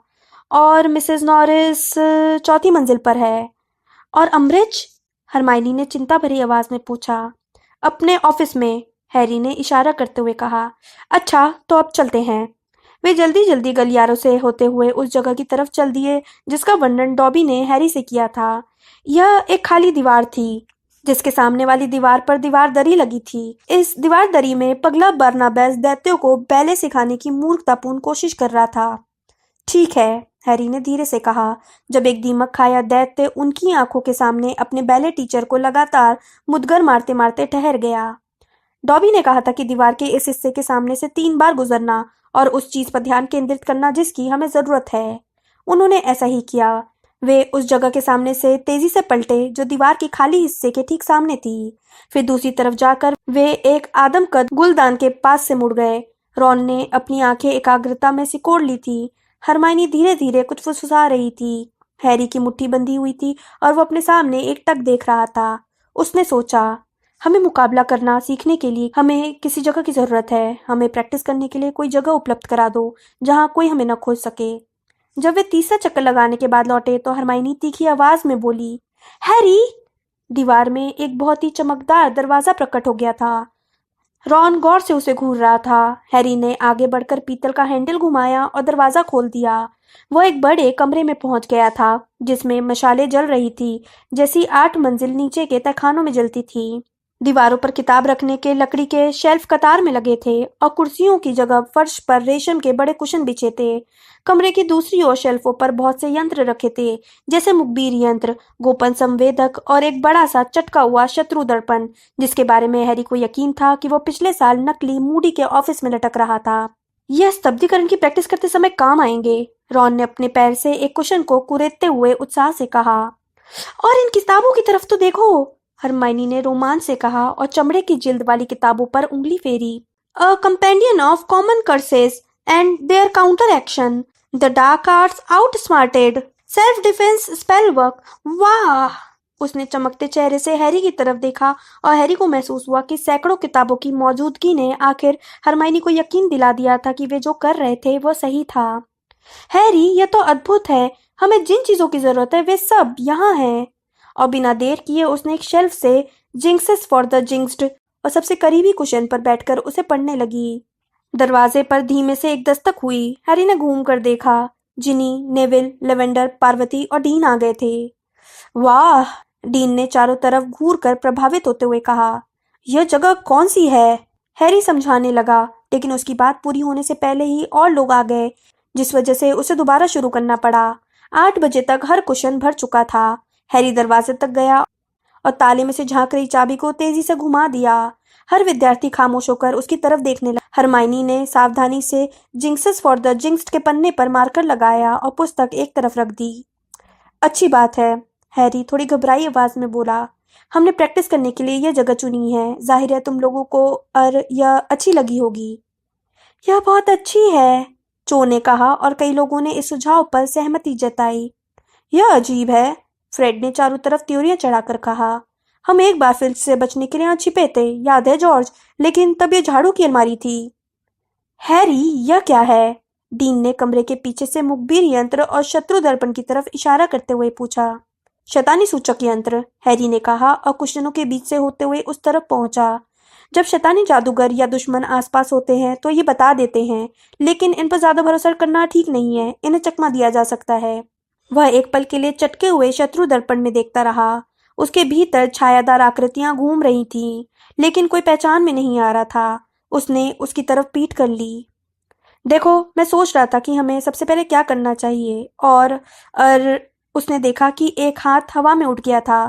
A: और मिसेस नॉरिस चौथी मंजिल पर है। और अम्बरिज? हरमाइनी ने चिंता भरी आवाज में पूछा। अपने ऑफिस में, हैरी ने इशारा करते हुए कहा। अच्छा, तो अब चलते हैं। वे जल्दी जल्दी गलियारों से होते हुए उस जगह की तरफ चल दिए जिसका वर्णन डॉबी ने हैरी से किया था। यह एक खाली दीवार थी, जिसके सामने वाली दीवार पर दीवार दरी लगी थी। इस दीवार दरी में पगला बर्नाबैस दैत्यों को बैले सिखाने की मूर्खतापूर्ण कोशिश कर रहा था। ठीक है, हैरी ने धीरे से कहा, जब एक दीमक खाया दैत्य उनकी आंखों के सामने अपने बैले टीचर को लगातार मुदगर मारते मारते ठहर गया। डॉबी ने कहा था कि दीवार के इस हिस्से के सामने से 3 बार गुजरना और उस चीज पर ध्यान केंद्रित करना जिसकी हमें जरूरत है। उन्होंने ऐसा ही किया। वे उस जगह के सामने से तेजी से पलटे जो दीवार के खाली हिस्से के ठीक सामने थी। फिर दूसरी तरफ जाकर वे एक आदमकद गुलदान के पास से मुड़ गए। रॉन ने अपनी आंखें एकाग्रता में सिकोड़ ली थी। हरमाइनी धीरे धीरे कुछ फुसफुसा रही थी। हैरी की मुट्ठी बंधी हुई थी और वो अपने सामने एक टक देख रहा था। उसने सोचा, हमें मुकाबला करना सीखने के लिए हमें किसी जगह की जरूरत है। हमें प्रैक्टिस करने के लिए कोई जगह उपलब्ध करा दो जहां कोई हमें न खोज सके। जब वे तीसरा चक्कर लगाने के बाद लौटे तो हरमाइनी तीखी आवाज में बोली, हैरी! दीवार में एक बहुत ही चमकदार दरवाजा प्रकट हो गया था। रॉन गौर से उसे घूर रहा था। हैरी ने आगे बढ़कर पीतल का हैंडल घुमाया और दरवाजा खोल दिया। वह एक बड़े कमरे में पहुंच गया था, जिसमें मशालें जल रही थी, जैसी 8 मंजिल नीचे के तहखानों में जलती थी। दीवारों पर किताब रखने के लकड़ी के शेल्फ कतार में लगे थे और कुर्सियों की जगह फर्श पर रेशम के बड़े कुशन बिछे थे। कमरे की दूसरी ओर शेल्फों पर बहुत से यंत्र रखे थे, जैसे मुखबिर यंत्र, गोपन संवेदक और एक बड़ा सा चटका हुआ शत्रु दर्पण, जिसके बारे में हैरी को यकीन था कि वो पिछले साल नकली मूडी के ऑफिस में लटक रहा था। यह स्तब्धीकरण की प्रैक्टिस करते समय काम आएंगे, रॉन ने अपने पैर से एक कुशन को कुरेदते हुए उत्साह से कहा। और इन किताबों की तरफ तो देखो, हरमाइनी ने रोमांच से कहा और चमड़े की जिल्द वाली किताबों पर उंगली फेरी। A compendium of common curses and their counter action, the dark arts outsmarted, self defence spell work. वाह! उसने चमकते चेहरे से हैरी की तरफ देखा और हैरी को महसूस हुआ कि सैकड़ों किताबों की मौजूदगी ने आखिर हरमाइनी को यकीन दिला दिया था कि वे जो कर रहे थे वो सही था। हैरी, यह तो अद्भुत है। हमें जिन चीजों की जरूरत है वे सब यहाँ हैं। और बिना देर किए उसने एक शेल्फ से जिंक्सेस फॉर द जिंक्स्ड और सबसे करीबी कुशन पर बैठकर उसे पढ़ने लगी। दरवाजे पर धीमे से एक दस्तक हुई। हैरी ने घूम कर देखा। जिनी, नेविल, लेवेंडर, पार्वती और डीन आ गए थे। वाह! डीन ने चारों तरफ घूर कर प्रभावित होते हुए कहा। यह जगह कौन सी है? हैरी समझाने लगा, लेकिन उसकी बात पूरी होने से पहले ही और लोग आ गए, जिस वजह से उसे दोबारा शुरू करना पड़ा। 8 बजे तक हर कुशन भर चुका था। हैरी दरवाजे तक गया और ताले में से झांक रही चाबी को तेजी से घुमा दिया। हर विद्यार्थी खामोश होकर उसकी तरफ देखने लगा। हरमाइनी ने सावधानी से जिंक्सेस फॉर द जिंक्स्ड के पन्ने पर मार्कर लगाया और पुस्तक एक तरफ रख दी। अच्छी बात है, हैरी थोड़ी घबराई आवाज में बोला। हमने प्रैक्टिस करने के लिए यह जगह चुनी है। जाहिर है तुम लोगों को यह अच्छी लगी होगी। यह बहुत अच्छी है, चो ने कहा और कई लोगों ने इस सुझाव पर सहमति जताई। यह अजीब है, फ्रेड ने चारों तरफ त्योरियां चढ़ाकर कहा। हम एक बार फिल्च से बचने के लिए यहाँ छिपे थे, याद है जॉर्ज? लेकिन तब ये झाड़ू की अलमारी थी। हैरी, यह क्या है? डीन ने कमरे के पीछे से मुखबिर यंत्र और शत्रु दर्पण की तरफ इशारा करते हुए पूछा। शैतानी सूचक यंत्र, हैरी ने कहा और कुशनों के बीच से होते हुए उस तरफ पहुंचा। जब शैतानी जादूगर या दुश्मन आसपास होते हैं तो ये बता देते हैं, लेकिन इन पर ज्यादा भरोसा करना ठीक नहीं है। इन्हें चकमा दिया जा सकता है। वह एक पल के लिए चटके हुए शत्रु दर्पण में देखता रहा। उसके भीतर छायादार आकृतियां घूम रही थीं, लेकिन कोई पहचान में नहीं आ रहा था। उसने उसकी तरफ पीठ कर ली। देखो, मैं सोच रहा था कि हमें सबसे पहले क्या करना चाहिए। और उसने देखा कि एक हाथ हवा में उठ गया था।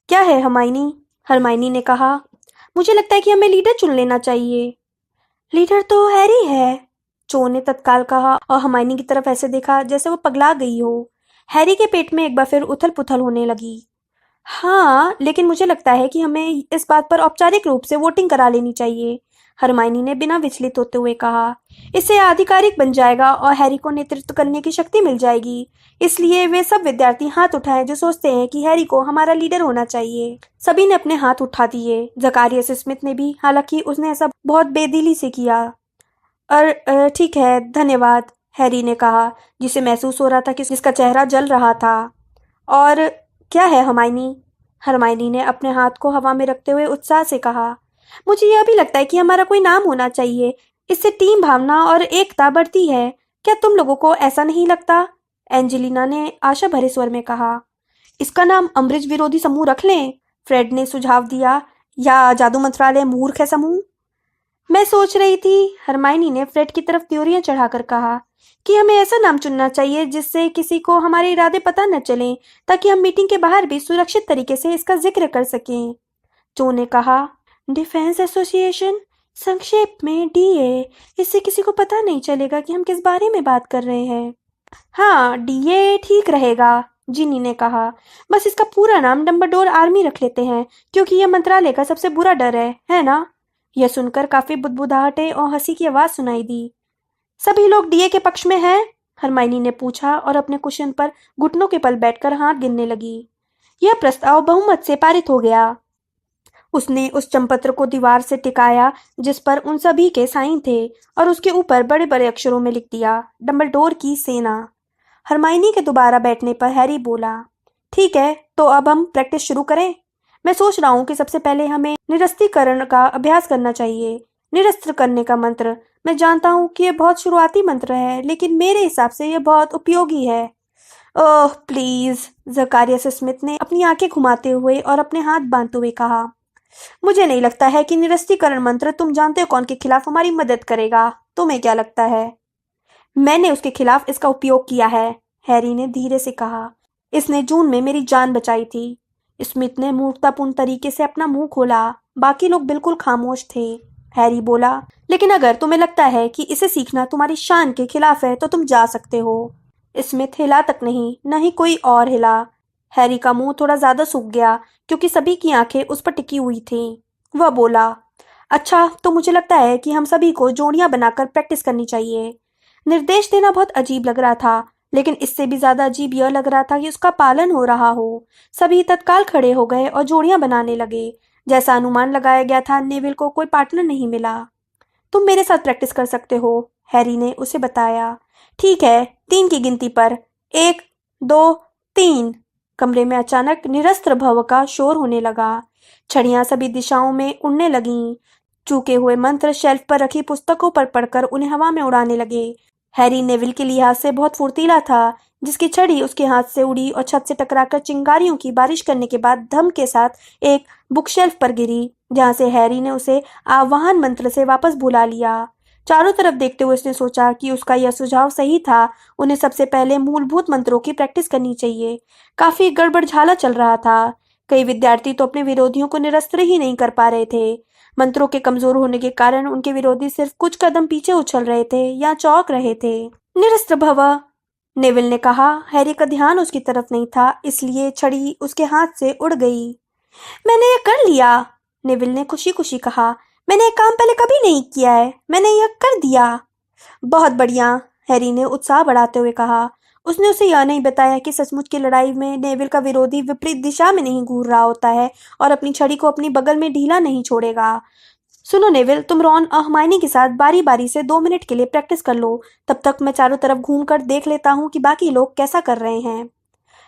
A: क्या है हमाइनी? हरमाइनी ने कहा। मुझे लगता है कि हमें लीडर चुन लेना चाहिए। लीडर तो हैरी है, जो ने तत्काल कहा और हरमाइनी की तरफ ऐसे देखा जैसे वो पगला गई हो। हैरी के पेट में एक बार फिर उथल पुथल होने लगी। हाँ, लेकिन मुझे लगता है कि हमें इस बात पर औपचारिक रूप से वोटिंग करा लेनी चाहिए, हरमाइनी ने बिना विचलित होते हुए कहा। इससे आधिकारिक बन जाएगा और हैरी को नेतृत्व करने की शक्ति मिल जाएगी। इसलिए वे सब विद्यार्थी हाथ उठाएं जो सोचते हैं कि हैरी को हमारा लीडर होना चाहिए। सभी ने अपने हाथ उठा दिए, जकारियस स्मिथ ने भी, हालांकि उसने ऐसा बहुत बेदिली से किया। और ठीक है, धन्यवाद, हैरी ने कहा, जिसे महसूस हो रहा था कि जिसका चेहरा जल रहा था। और क्या है हरमाइनी? हरमाइनी ने अपने हाथ को हवा में रखते हुए उत्साह से कहा। मुझे यह भी लगता है कि हमारा कोई नाम होना चाहिए। इससे टीम भावना और एकता बढ़ती है। क्या तुम लोगों को ऐसा नहीं लगता? एंजेलिना ने आशा भरे स्वर में कहा। इसका नाम अम्बरिज विरोधी समूह रख लें, फ्रेड ने सुझाव दिया, या जादू मंत्रालय मूर्ख है समूह। मैं सोच रही थी, हरमाइनी ने फ्रेड की तरफ त्योरियां चढ़ाकर कहा, कि हमें ऐसा नाम चुनना चाहिए जिससे किसी को हमारे इरादे पता न चले, ताकि हम मीटिंग के बाहर भी सुरक्षित तरीके से इसका जिक्र कर सकें। जो ने कहा। डिफेंस एसोसिएशन, संक्षेप में डीए। इससे किसी को पता नहीं चलेगा कि हम किस बारे में बात कर रहे हैं। हाँ, डीए ठीक रहेगा, जिनी ने कहा। बस इसका पूरा नाम डंबलडोर आर्मी रख लेते हैं, क्योंकि यह मंत्रालय का सबसे बुरा डर है ना? यह सुनकर काफी बुदबुदाहटें और हंसी की आवाज सुनाई दी। सभी लोग डीए के पक्ष में हैं? हरमाइनी ने पूछा और अपने कुशन पर घुटनों के बल बैठकर हाथ गिनने लगी। यह प्रस्ताव बहुमत से पारित हो गया। उसने उस चंपत्र को दीवार से टिकाया जिस पर उन सभी के साइन थे और उसके ऊपर बड़े बड़े अक्षरों में लिख दिया, डंबलडोर की सेना। हरमाइनी के दोबारा बैठने पर हैरी बोला, ठीक है, तो अब हम प्रैक्टिस शुरू करें। मैं सोच रहा हूँ कि सबसे पहले हमें निरस्तीकरण का अभ्यास करना चाहिए। निरस्त्र करने का मंत्र, मैं जानता हूँ कि यह बहुत शुरुआती मंत्र है, लेकिन मेरे हिसाब से यह बहुत उपयोगी है। ओह प्लीज, जकारियस स्मिथ ने अपनी आंखें घुमाते हुए और अपने हाथ बांधते हुए कहा। मुझे नहीं लगता है कि निरस्तीकरण मंत्र तुम जानते हो कौन के खिलाफ हमारी मदद करेगा। तुम्हें क्या लगता है? मैंने उसके खिलाफ इसका उपयोग किया है, हैरी ने धीरे से कहा। इसने जून में मेरी जान बचाई थी। स्मिथ ने मूर्खतापूर्ण तरीके से अपना मुंह खोला। बाकी लोग बिल्कुल खामोश थे। हैरी बोला, लेकिन अगर तुम्हें लगता है कि इसे सीखना तुम्हारी शान के खिलाफ है तो तुम जा सकते हो। स्मिथ हिला तक नहीं, न ही कोई और हिला। हैरी का मुंह थोड़ा ज्यादा सूख गया क्योंकि सभी की आंखें उस पर टिकी हुई थीं। वह बोला, अच्छा, तो मुझे लगता है कि हम सभी को जोड़ियां बनाकर प्रैक्टिस करनी चाहिए। निर्देश देना बहुत अजीब लग रहा था, लेकिन इससे भी ज्यादा अजीब यह लग रहा था कि उसका पालन हो रहा हो। सभी तत्काल खड़े हो गए और जोड़ियां बनाने लगे। जैसा अनुमान लगाया गया था, नेविल को कोई पार्टनर नहीं मिला। तुम मेरे साथ प्रैक्टिस कर सकते हो, हैरी ने उसे बताया। ठीक है, 3 की गिनती पर। 1, 2, 3। कमरे में अचानक निरस्त्र भव का शोर होने लगा। छड़ियां सभी दिशाओं में उड़ने लगीं। चूके हुए मंत्र शेल्फ पर रखी पुस्तकों पर पढ़कर उन्हें हवा में उड़ाने लगे। हैरी नेविल के लिहाज से बहुत फुर्तीला था, जिसकी छड़ी उसके हाथ से उड़ी और छत से टकराकर चिंगारियों की बारिश करने के बाद धम के साथ एक बुकशेल्फ पर गिरी, जहां से हैरी ने उसे आह्वान मंत्र से वापस बुला लिया। चारों तरफ देखते हुए उसने सोचा कि उसका यह सुझाव सही था। उन्हें सबसे पहले मूलभूत मंत्रों की प्रैक्टिस करनी चाहिए। काफी गड़बड़झाला चल रहा था। कई विद्यार्थी तो अपने विरोधियों को निरस्त्र ही नहीं कर पा रहे थे। मंत्रों के कमजोर होने के कारण उनके विरोधी सिर्फ कुछ कदम पीछे उछल रहे थे या चौंक रहे थे। निरस्त्र भव, नेविल ने कहा। हैरी का ध्यान उसकी तरफ नहीं था, इसलिए छड़ी उसके हाथ से उड़ गई। मैंने यह कर लिया, नेविल ने खुशी खुशी कहा। मैंने यह काम पहले कभी नहीं किया है, मैंने यह कर दिया। बहुत बढ़िया, हैरी ने उत्साह बढ़ाते हुए कहा। उसने उसे यह नहीं बताया कि सचमुच की लड़ाई में नेविल का विरोधी विपरीत दिशा में नहीं घूर रहा होता है और अपनी छड़ी को अपनी बगल में ढीला नहीं छोड़ेगा। सुनो नेविल, तुम रॉन और हरमाइनी के साथ बारी बारी से 2 मिनट के लिए प्रैक्टिस कर लो। तब तक मैं चारों तरफ घूमकर देख लेता हूँ कि बाकी लोग कैसा कर रहे हैं।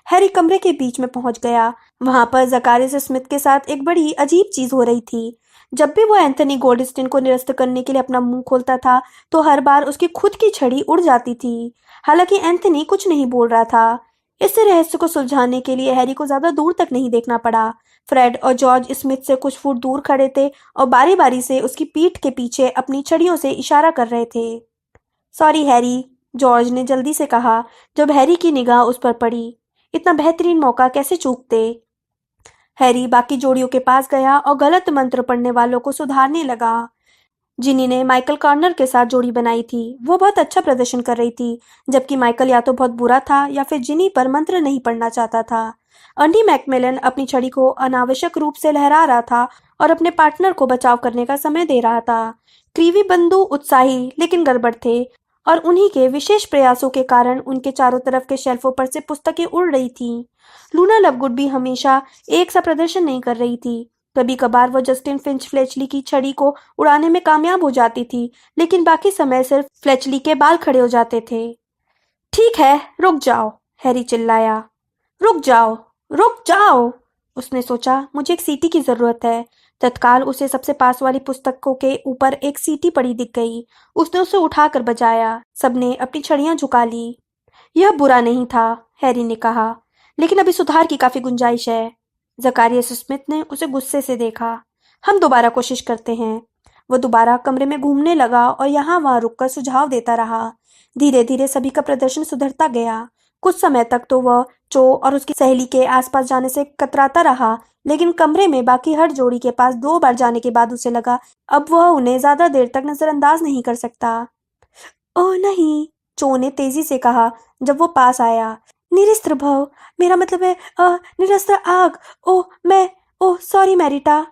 A: हैरी कमरे के बीच में पहुंच गया। वहां पर जकारियस स्मिथ के साथ एक बड़ी अजीब चीज हो रही थी। जब भी वो एंथनी गोल्डस्टीन को निरस्त करने के लिए अपना मुंह खोलता था, तो हर बार उसकी खुद की छड़ी उड़ जाती थी। हालांकि एंथनी कुछ नहीं बोल रहा था। इस रहस्य को सुलझाने के लिए हैरी को ज्यादा दूर तक नहीं देखना पड़ा। फ्रेड और जॉर्ज स्मिथ से कुछ फुट दूर खड़े थे और बारी बारी से उसकी पीठ के पीछे अपनी छड़ियों से इशारा कर रहे थे। सॉरी हैरी, जॉर्ज ने जल्दी से कहा जब हैरी की निगाह उस पर पड़ी। इतना बेहतरीन मौका कैसे चूकते? हैरी बाकी जोड़ियों के पास गया और गलत मंत्र पढ़ने वालों को सुधारने लगा। जिनी ने माइकल कॉर्नर के साथ जोड़ी बनाई थी, वो बहुत अच्छा प्रदर्शन कर रही थी, जबकि माइकल या तो बहुत बुरा था या फिर जिनी पर मंत्र नहीं पढ़ना चाहता था। अंडी मैकमिलन अपनी छड़ी को अनावश्यक रूप से लहरा रहा था और अपने पार्टनर को बचाव करने का समय दे रहा था। क्रीवी बंधु उत्साही लेकिन गड़बड़ थे और उन्हीं के विशेष प्रयासों के कारण उनके चारों तरफ के शेल्फों पर से पुस्तकें उड़ रही थीं। लूना लवगुड भी हमेशा एक सा प्रदर्शन नहीं कर रही थी। कभी कभार वो जस्टिन फिंच फ्लेचली की छड़ी को उड़ाने में कामयाब हो जाती थी, लेकिन बाकी समय सिर्फ फ्लेचली के बाल खड़े हो जाते थे। ठीक है, रुक जाओ, हैरी चिल्लाया। रुक जाओ, रुक जाओ। उसने सोचा, मुझे एक सीटी की जरूरत है। तत्काल उसे सबसे पास वाली पुस्तकों के ऊपर एक सीटी पड़ी दिख गई। उसने उसे उठाकर बजाया। सबने अपनी छड़ियां झुका ली। यह बुरा नहीं था, हैरी ने कहा, लेकिन अभी सुधार की काफी गुंजाइश है। जकारियस स्मिथ ने उसे गुस्से से देखा। हम दोबारा कोशिश करते हैं। वो दोबारा कमरे में घूमने लगा और यहाँ वहां रुककर सुझाव देता रहा। धीरे धीरे सभी का प्रदर्शन सुधरता गया। कुछ समय तक तो वह चो और उसकी सहेली के आसपास जाने से कतराता रहा, लेकिन कमरे में बाकी हर जोड़ी के पास 2 बार जाने के बाद उसे लगा अब वह उन्हें ज्यादा देर तक नजरअंदाज नहीं कर सकता। ओह नहीं, चो ने तेजी से कहा जब वो पास आया। निरस्त्र भव, मेरा मतलब है निरस्त्र आग। Oh sorry Marietta.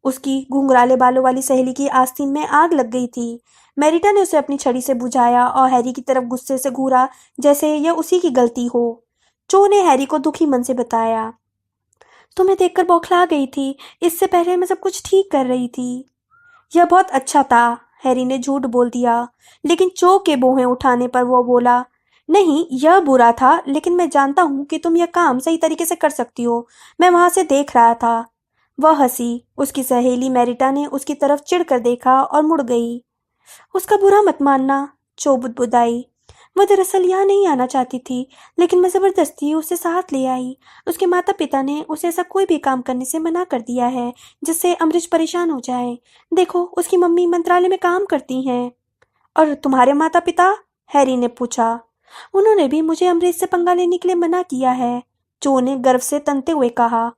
A: उसकी घुंघराले बालों वाली सहेली की आस्तीन में आग लग गई थी। मैरिटा ने उसे अपनी छड़ी से बुझाया और हैरी की तरफ गुस्से से घूरा, जैसे यह उसी की गलती हो। चो ने हैरी को दुखी मन से बताया, तुम्हें देखकर बौखला गई थी। इससे पहले मैं सब कुछ ठीक कर रही थी। यह बहुत अच्छा था, हैरी ने झूठ बोल दिया, लेकिन चो के बोहें उठाने पर वो बोला, नहीं, यह बुरा था, लेकिन मैं जानता हूँ कि तुम यह काम सही तरीके से कर सकती हो। मैं वहां से देख रहा था। वह हंसी। उसकी सहेली मैरिटा ने उसकी तरफ चिढ़कर देखा और मुड़ गई। उसका बुरा मत मानना, चो बुदबुदाई। वह दरअसल यहाँ नहीं आना चाहती थी, लेकिन मैं जबरदस्ती उसे साथ ले आई। उसके माता पिता ने उसे ऐसा कोई भी काम करने से मना कर दिया है जिससे अमरीश परेशान हो जाए। देखो, उसकी मम्मी मंत्रालय में काम करती हैं। और तुम्हारे माता पिता? हैरी ने पूछा। उन्होंने भी मुझे अमरीश से पंगा लेने के लिए मना किया है, जो ने गर्व से तनते हुए कहा।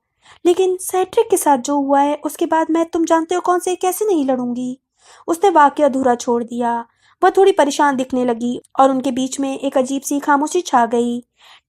A: लेकिन सेड्रिक के साथ जो हुआ है उसके बाद मैं तुम जानते हो कौन से कैसे नहीं लड़ूंगी। उसने वाक्य अधूरा छोड़ दिया। वह थोड़ी परेशान दिखने लगी और उनके बीच में एक अजीब सी खामोशी छा गई।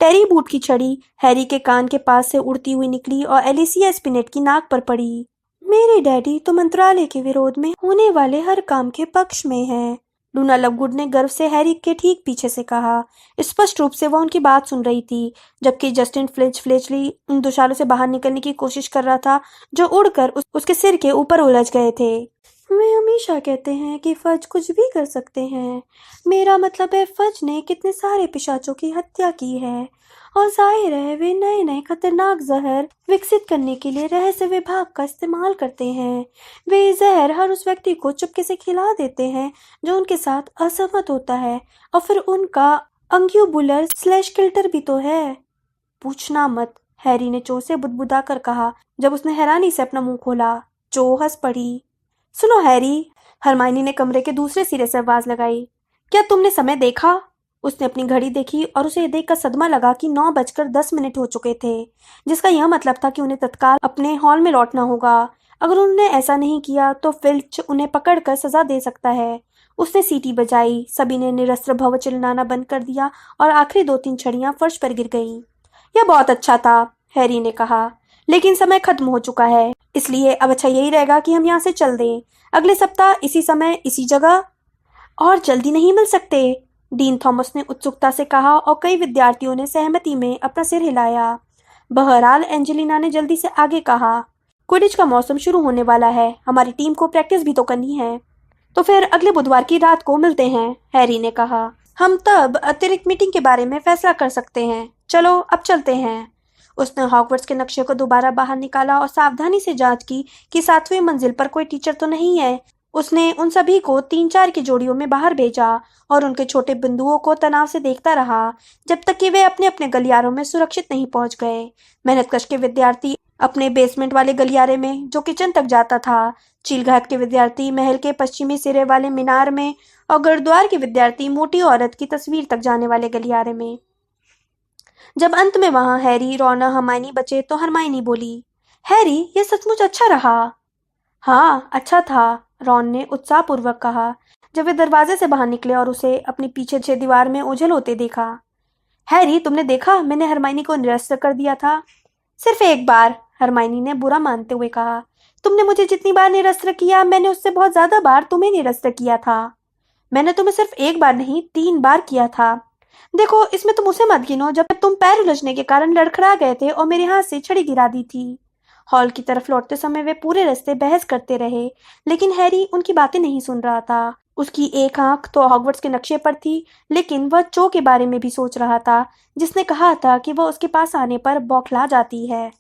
A: टेरी बूट की छड़ी हैरी के कान के पास से उड़ती हुई निकली और एलिसिया स्पिनेट की नाक पर पड़ी। मेरे डैडी तो मंत्रालय के विरोध में होने वाले हर काम के पक्ष में हैं, लूना लवगुड ने गर्व से हैरी के ठीक पीछे से कहा। स्पष्ट रूप से वह उनकी बात सुन रही थी, जबकि जस्टिन फ्लेचली उन दुशालों से बाहर निकलने की कोशिश कर रहा था जो उड़कर उसके सिर के ऊपर उलझ गए थे। वे हमेशा कहते हैं कि फज कुछ भी कर सकते हैं। मेरा मतलब है, फज ने कितने सारे पिशाचों की हत्या की है और जाहिर है वे नए नए खतरनाक जहर विकसित करने के लिए रहस्य विभाग का इस्तेमाल करते हैं। वे जहर हर उस व्यक्ति को चुपके से खिला देते हैं जो उनके साथ असहमत होता है, और फिर उनका अंग्यूबुलर स्लैश किल्टर भी तो है। पूछना मत, हैरी ने चो से बुदबुदा कर कहा जब उसने हैरानी से अपना मुंह खोला। चो हंस पड़ी। सुनो हैरी, हरमाइनी ने कमरे के दूसरे सिरे से आवाज लगाई, क्या तुमने समय देखा? उसने अपनी घड़ी देखी और उसे यह देखकर सदमा लगा कि 9:10 हो चुके थे, जिसका यह मतलब था कि उन्हें तत्काल अपने हॉल में लौटना होगा। अगर उन्होंने ऐसा नहीं किया तो फिल्च उन्हें पकड़कर सजा दे सकता है। उसने सीटी बजाई। सभी ने निरस्त्र भव चिल्लाना बंद कर दिया और आखिरी 2-3 छड़ियां फर्श पर गिर गईं। यह बहुत अच्छा था, हैरी ने कहा, लेकिन समय खत्म हो चुका है, इसलिए अब अच्छा यही रहेगा कि हम यहाँ से चल दें। अगले सप्ताह इसी समय इसी जगह। और जल्दी नहीं मिल सकते, डीन थॉमस ने उत्सुकता से कहा और कई विद्यार्थियों ने सहमति में अपना सिर हिलाया। बहरहाल एंजेलिना ने जल्दी से आगे कहा, क्विडिच का मौसम शुरू होने वाला है, हमारी टीम को प्रैक्टिस भी तो करनी है। तो फिर अगले बुधवार की रात को मिलते हैं, हैरी ने कहा। हम तब अतिरिक्त मीटिंग के बारे में फैसला कर सकते हैं। चलो अब चलते हैं। उसने हॉगवर्ट्स के नक्शे को दोबारा बाहर निकाला और सावधानी से जांच की कि 7वीं मंजिल पर कोई टीचर तो नहीं है। उसने उन सभी को 3-4 की जोड़ियों में बाहर भेजा और उनके छोटे बिंदुओं को तनाव से देखता रहा जब तक कि वे अपने अपने गलियारों में सुरक्षित नहीं पहुंच गए। मेहनतकश के विद्यार्थी अपने बेसमेंट वाले गलियारे में जो किचन तक जाता था, चीलघाट के विद्यार्थी महल के पश्चिमी सिरे वाले मीनार में और गुरुद्वार के विद्यार्थी मोटी औरत की तस्वीर तक जाने वाले गलियारे में। जब अंत में वहां हैरी, रॉन और हरमाइनी बचे तो हरमाइनी बोली, हैरी, यह सचमुच अच्छा रहा। हाँ, अच्छा था, रॉन ने उत्साहपूर्वक कहा जब वे दरवाजे से बाहर निकले और उसे अपनी पीछे दीवार में ओझल होते देखा। हैरी, तुमने देखा, मैंने हरमाइनी को निरस्त कर दिया था। सिर्फ एक बार, हरमाइनी ने बुरा मानते हुए कहा। तुमने मुझे जितनी बार निरस्त किया, मैंने उससे बहुत ज्यादा बार तुम्हें निरस्त किया था। मैंने तुम्हें सिर्फ एक बार नहीं, 3 बार किया था। देखो, इसमें तुम उसे मत गिनो जब तुम पैर उलझने के कारण लड़खड़ा गए थे और मेरे हाथ से छड़ी गिरा दी थी। हॉल की तरफ लौटते समय वे पूरे रास्ते बहस करते रहे, लेकिन हैरी उनकी बातें नहीं सुन रहा था। उसकी एक आंख तो हॉगवर्ट्स के नक्शे पर थी, लेकिन वह चो के बारे में भी सोच रहा था, जिसने कहा था कि वह उसके पास आने पर बौखला जाती है।